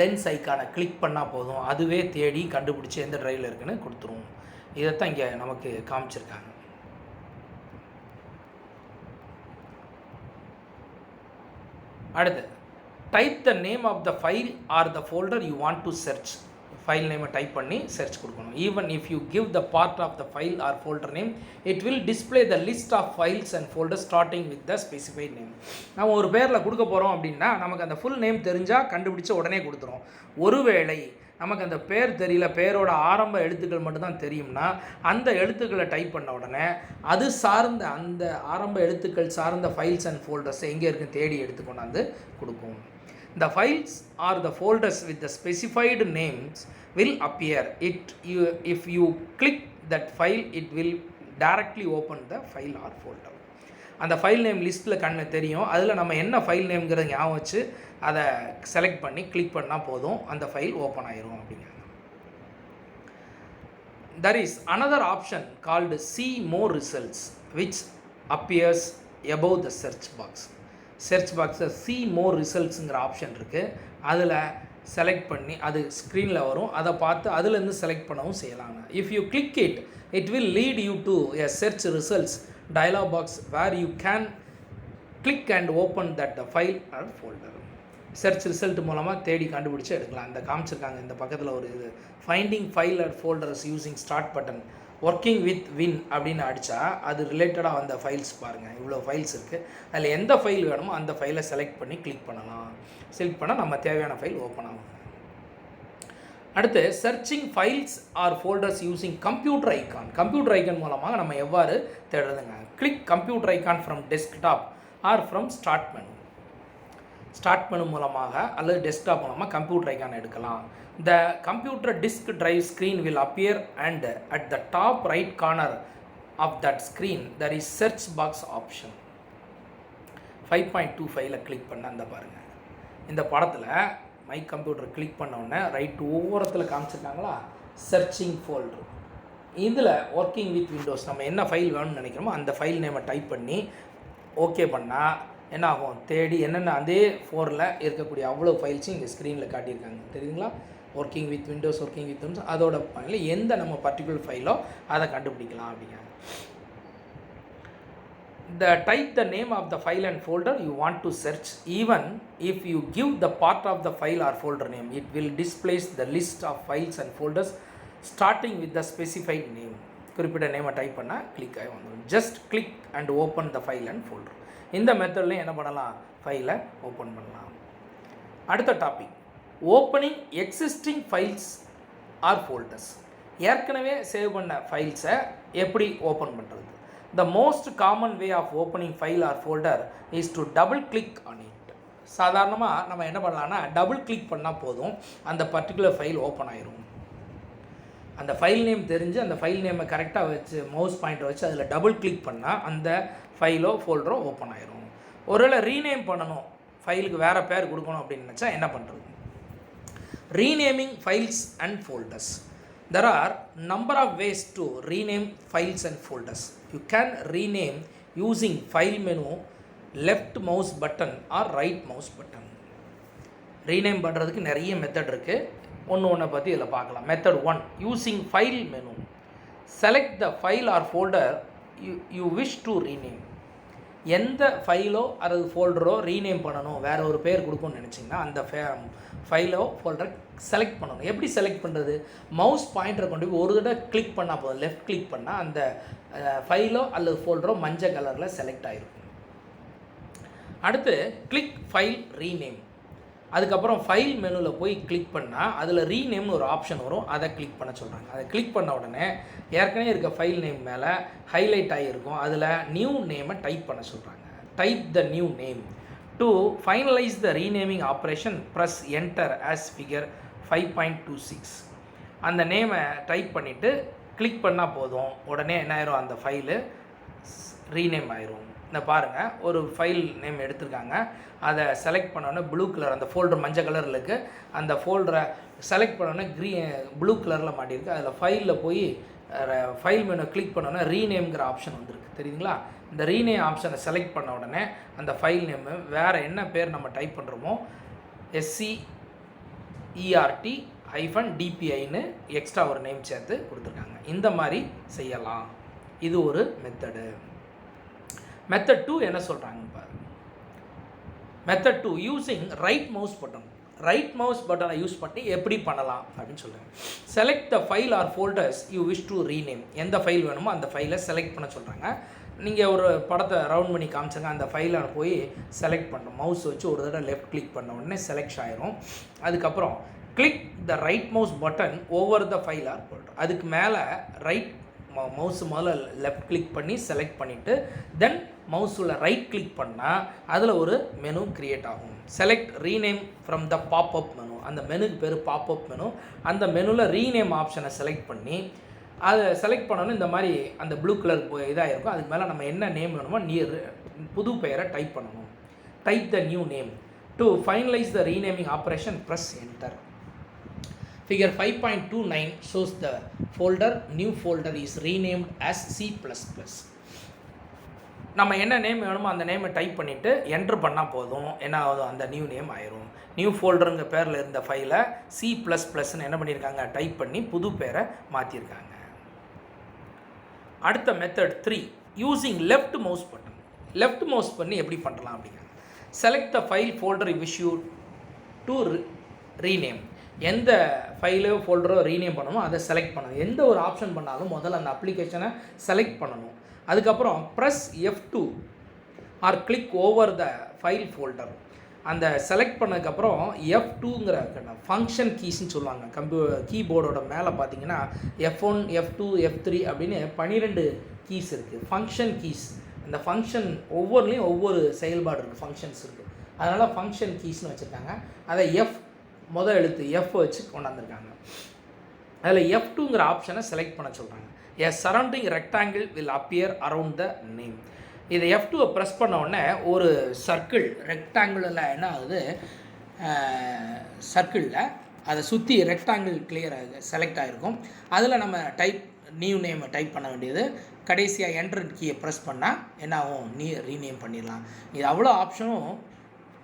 லென்ஸ் ஐக்கானை கிளிக் பண்ணால் போதும், அதுவே தேடி கண்டுபிடிச்சி எந்த ட்ரைவில் இருக்குன்னு கொடுத்துரும். இதைத்தான் இங்கே நமக்கு காமிச்சிருக்காங்க. அடுத்து type the name of the file or the folder you want to search. File நேமை டைப் பண்ணி சர்ச் கொடுக்கணும். Even if you give the part of the file or folder name it will display the list of files and folder starting with the specified name. நம்ம ஒரு பேரில் கொடுக்க போகிறோம் அப்படின்னா நமக்கு அந்த ஃபுல் நேம் தெரிஞ்சால் கண்டுபிடிச்ச உடனே கொடுத்துரும். ஒருவேளை நமக்கு அந்த பேர் தெரியல, பேரோட ஆரம்ப எழுத்துக்கள் மட்டும்தான் தெரியும்னா அந்த எழுத்துக்களை டைப் பண்ண உடனே அது சார்ந்த அந்த ஆரம்ப எழுத்துக்கள் சார்ந்த ஃபைல்ஸ் அண்ட் ஃபோல்டர்ஸ் எங்கே இருக்குன்னு தேடி எடுத்துக்கொண்டாந்து கொடுக்கும். The files or the folders with the specified names will appear. If you click that file, it will directly open the file or folder. அந்த ஃபைல் நேம் லிஸ்ட்டில் கண்ணு தெரியும். அதில் நம்ம என்ன ஃபைல் நேம்ங்கிறத ஞாபகம் வச்சு அதை செலக்ட் பண்ணி கிளிக் பண்ணால் போதும், அந்த ஃபைல் ஓப்பன் ஆயிரும் அப்படிங்கிறாங்க. There is another option called See More Results which appears above the search box. Search பாக்ஸில் சி மோர் ரிசல்ட்ஸுங்கிற ஆப்ஷன் இருக்குது. அதில் செலக்ட் பண்ணி அது ஸ்க்ரீனில் வரும். அதை பார்த்து அதுலேருந்து செலக்ட் பண்ணவும் செய்யலாங்க. If you click it, it will lead you to a search results dialog box where you can click and open that the file or folder. Search result மூலமாக தேடி கண்டுபிடிச்சி எடுக்கலாம். இந்த காமிச்சிருக்காங்க இந்த பக்கத்தில் ஒரு இது finding file R folders using start button working with win அப்படின்னு அடித்தா அது ரிலேட்டடாக வந்த ஃபைல்ஸ் பாருங்கள். இவ்வளோ ஃபைல்ஸ் இருக்குது. அதில் எந்த ஃபைல் வேணுமோ அந்த ஃபைலை செலக்ட் பண்ணி கிளிக் பண்ணலாம். செலக்ட் பண்ணால் நம்ம தேவையான ஃபைல் ஓப்பன் ஆகும். அடுத்து searching files or folders using computer icon. Computer icon மூலமாக நம்ம எவ்வாறு தேடுறதுங்க. Click computer icon from desktop or from start menu. Start menu மூலமாக அல்லது டெஸ்க்டாப் மூலமாக கம்ப்யூட்டர் ஐக்கான் எடுக்கலாம். The computer disk drive screen will appear and at the top right corner of that screen there is search box option. 5.25ல click பண்ண அந்த பாருங்கள். இந்த படத்தில் மை கம்ப்யூட்டர் கிளிக் பண்ண உடனே ரைட் ஓரத்தில் காமிச்சிருக்காங்களா சர்ச்சிங் ஃபோல்டர். இதில் ஒர்க்கிங் வித் விண்டோஸ் நம்ம என்ன ஃபைல் வேணும்னு நினைக்கிறோமோ அந்த ஃபைல் நேமை டைப் பண்ணி ஓகே பண்ணால் என்ன ஆகும், தேடி என்னென்ன அதே ஃபோரில் இருக்கக்கூடிய அவ்வளோ ஃபைல்ஸும் இங்கே ஸ்க்ரீனில் காட்டியிருக்காங்க தெரியுங்களா. Working with Windows, working with Windows, அதோட பாயிண்டில் எந்த நம்ம பர்டிகுலர் ஃபைலோ அதை கண்டுபிடிக்கலாம் அப்படிங்க. Type the name of the file and folder you want to search. Even if you give the part of the file or folder name it will displays the list of files and folders starting with the specified name. குறிப்பிட்ட நேமை டைப் பண்ணால் click ஆகி வந்துடும். Just click and open the file and folder. இந்த மெத்தட்லையும் என்ன பண்ணலாம், ஃபைலை ஓப்பன் பண்ணலாம். அடுத்த topic opening existing files or folders. ஏற்கனவே சேவ் பண்ண ஃபைல்ஸை எப்படி ஓப்பன் பண்ணுறது. The most common way of opening file or folder is to double click on it. சாதாரணமாக நம்ம என்ன பண்ணலாம்னா டபுள் கிளிக் பண்ணால் போதும், அந்த பர்டிகுலர் ஃபைல் ஓப்பன் ஆயிரும். அந்த ஃபைல் நேம் தெரிஞ்சு அந்த ஃபைல் நேமை கரெக்டாக வச்சு மவுஸ் பாயிண்டர் வச்சு அதில் டபுள் கிளிக் பண்ணால் அந்த ஃபைலோ ஃபோல்டரோ ஓப்பன் ஆயிரும். ஒருவேளை ரீநேம் பண்ணணும், ஃபைலுக்கு வேறு பேர் கொடுக்கணும் அப்படின்னு நினச்சா என்ன பண்ணுறது. Renaming files and folders. There are number of ways to rename files and folders. You can rename using file menu, left mouse button or right mouse button. Rename பண்ணுறதுக்கு நிறைய மெத்தட் இருக்குது. ஒன்று பற்றி இதில் பார்க்கலாம். Method 1 using file menu. Select the file or folder you wish to rename. எந்த ஃபைலோ அல்லது ஃபோல்டரோ rename பண்ணணும், வேறு ஒரு பேர் கொடுக்கணும்னு நினச்சிங்கன்னா அந்த ஃபைலோ ஃபோல்டரை செலக்ட் பண்ணணும். எப்படி செலக்ட் பண்ணுறது, மவுஸ் பாயிண்டரை கொண்டு போய் ஒரு தடவை கிளிக் பண்ணால் போதும். லெஃப்ட் கிளிக் பண்ணால் அந்த ஃபைலோ அல்லது ஃபோல்டரோ மஞ்சள் கலரில் செலக்ட் ஆகிருக்கும். அடுத்து கிளிக் ஃபைல் ரீநேம். அதுக்கப்புறம் ஃபைல் மெனுவில் போய் கிளிக் பண்ணால் அதில் ரீநேம்னு ஒரு ஆப்ஷன் வரும், அதை கிளிக் பண்ண சொல்கிறாங்க. அதை கிளிக் பண்ண உடனே ஏற்கனவே இருக்க ஃபைல் நேம் மேலே ஹைலைட் ஆகியிருக்கும், அதில் நியூ நேமை டைப் பண்ண சொல்கிறாங்க. Type the new name. To finalise the renaming operation press enter as figure 5.26. அந்த நேமை டைப் பண்ணிவிட்டு கிளிக் பண்ணால் போதும், உடனே என்ன ஆயிரும், அந்த ஃபைலு ரீநேம் ஆயிரும். இந்த பாருங்கள், ஒரு ஃபைல் நேம் எடுத்திருக்காங்க, அதை செலக்ட் பண்ணோன்னே ப்ளூ கலர், அந்த ஃபோல்டர் மஞ்சள் கலரில் இருக்குது, அந்த ஃபோல்டரை செலக்ட் பண்ணோன்னே ப்ளூ கலரில் மாட்டியிருக்கு. அதில் ஃபைலில் போய் ஃபைல் மெனு கிளிக் பண்ணோன்னே ரீநேம்ங்கிற ஆப்ஷன் வந்துருக்கு தெரியுங்களா. இந்த ரீநேம் ஆப்ஷனை செலக்ட் பண்ண உடனே அந்த ஃபைல் நேமு வேறு என்ன பேர் நம்ம டைப் பண்ணுறோமோ SCERT-DPIன்னு எக்ஸ்ட்ரா ஒரு நேம் சேர்த்து கொடுத்துருக்காங்க. இந்த மாதிரி செய்யலாம். இது ஒரு மெத்தடு. மெத்தட் 2 என்ன சொல்கிறாங்க பாரு. Method 2 using right mouse button. Right mouse பட்டனை யூஸ் பண்ணி எப்படி பண்ணலாம் அப்படின்னு சொல்லுங்கள். Select the file R folders you wish to rename. எந்த ஃபைல் வேணுமோ அந்த ஃபைலை செலக்ட் பண்ண சொல்கிறாங்க. நீங்கள் ஒரு படத்தை ரவுண்ட் பண்ணி காமிச்சாங்க, அந்த ஃபைலை போய் செலக்ட் பண்ணணும். மவுஸ் வச்சு ஒரு தடவை லெஃப்ட் கிளிக் பண்ண உடனே செலக்ட் ஆயிரும். அதுக்கப்புறம் click the right mouse button over the file or folder. அதுக்கு மேலே ரைட் மவுஸ் முதல்ல லெஃப்ட் கிளிக் பண்ணி செலக்ட் பண்ணிவிட்டு தென் மவுஸில் ரைட் கிளிக் பண்ணால் அதில் ஒரு மெனு க்ரியேட் ஆகும். Select rename from the pop-up menu. அந்த மெனுக்கு பேர் பாப்அப் மெனு. அந்த மெனுவில் ரீநேம் ஆப்ஷனை செலக்ட் பண்ணி அதை செலக்ட் பண்ணணும். இந்த மாதிரி அந்த ப்ளூ கலர் இதாக இருக்கும். அதுக்கு மேலே நம்ம என்ன நேம் வேணுமோ புது பெயரை டைப் பண்ணணும். Type the new name. To finalise the renaming operation press enter. Figure 5.29 shows the folder. New folder is renamed as C++. நம்ம என்ன நேம் வேணுமோ அந்த நேமை டைப் பண்ணிவிட்டு என்ட்ரு பண்ணால் போதும். என்ன ஆகுதும், அந்த நியூ நேம் ஆயிரும். நியூ ஃபோல்டருங்க பேரில் இருந்த ஃபைலை C++ன்னு என்ன பண்ணியிருக்காங்க, டைப் பண்ணி புது பேரை மாற்றிருக்காங்க. அடுத்த method 3 using left mouse button. Left mouse பண்ணி எப்படி பண்ணலாம் அப்படிங்க. Select the file folder wish you to rename. எந்த ஃபைலோ ஃபோல்டரோ ரீநேம் பண்ணணுமோ அதை செலக்ட் பண்ணணும். எந்த ஒரு ஆப்ஷன் பண்ணாலும் முதல்ல அந்த அப்ளிகேஷனை செலக்ட் பண்ணணும். அதுக்கப்புறம் press F2 or click over the file folder. அந்த செலக்ட் பண்ணதுக்கப்புறம் F2ங்கிற ஃபங்க்ஷன் கீஸ்ன்னு சொல்லுவாங்க. கீபோர்டோட மேலே பார்த்தீங்கன்னா F1, F2, F3 அப்படின்னு 12 கீஸ் இருக்குது. Function keys. அந்த ஃபங்க்ஷன் ஒவ்வொருலேயும் ஒவ்வொரு செயல்பாடு இருக்குது, ஃபங்க்ஷன்ஸ் இருக்குது. அதனால் ஃபங்க்ஷன் கீஸ்னு வச்சுருக்காங்க. அதை முதல் எழுத்து F வச்சு கொண்டாந்துருக்காங்க. அதில் F2ங்கிற ஆப்ஷனை செலக்ட் பண்ண சொல்கிறாங்க. A surrounding rectangle will appear around the name. இதை F2வை ப்ரெஸ் பண்ண உடனே ஒரு சர்க்கிள் ரெக்டாங்கிளில் என்ன ஆகுது, சர்க்கிளில் அதை சுற்றி ரெக்டாங்கிள் கிளியர் செலக்ட் ஆகிருக்கும். அதில் நம்ம நியூ நேமை டைப் பண்ண வேண்டியது. கடைசியாக என்டர் கீயை ப்ரெஸ் பண்ணால் என்ன ஆகும், ரீநேம் பண்ணிடலாம். இது அவ்வளோ ஆப்ஷனும்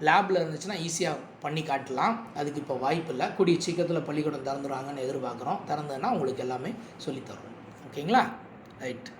லேபில் இருந்துச்சுன்னா ஈஸியாக பண்ணி காட்டலாம். அதுக்கு இப்போ வாய்ப்பு இல்லை. கூடிய சீக்கிரத்தில் பள்ளிக்கூடம் திறந்துடுவாங்கன்னு எதிர்பார்க்குறோம். திறந்ததுன்னா உங்களுக்கு எல்லாமே சொல்லித்தரோம். ஓகேங்களா? ரைட்.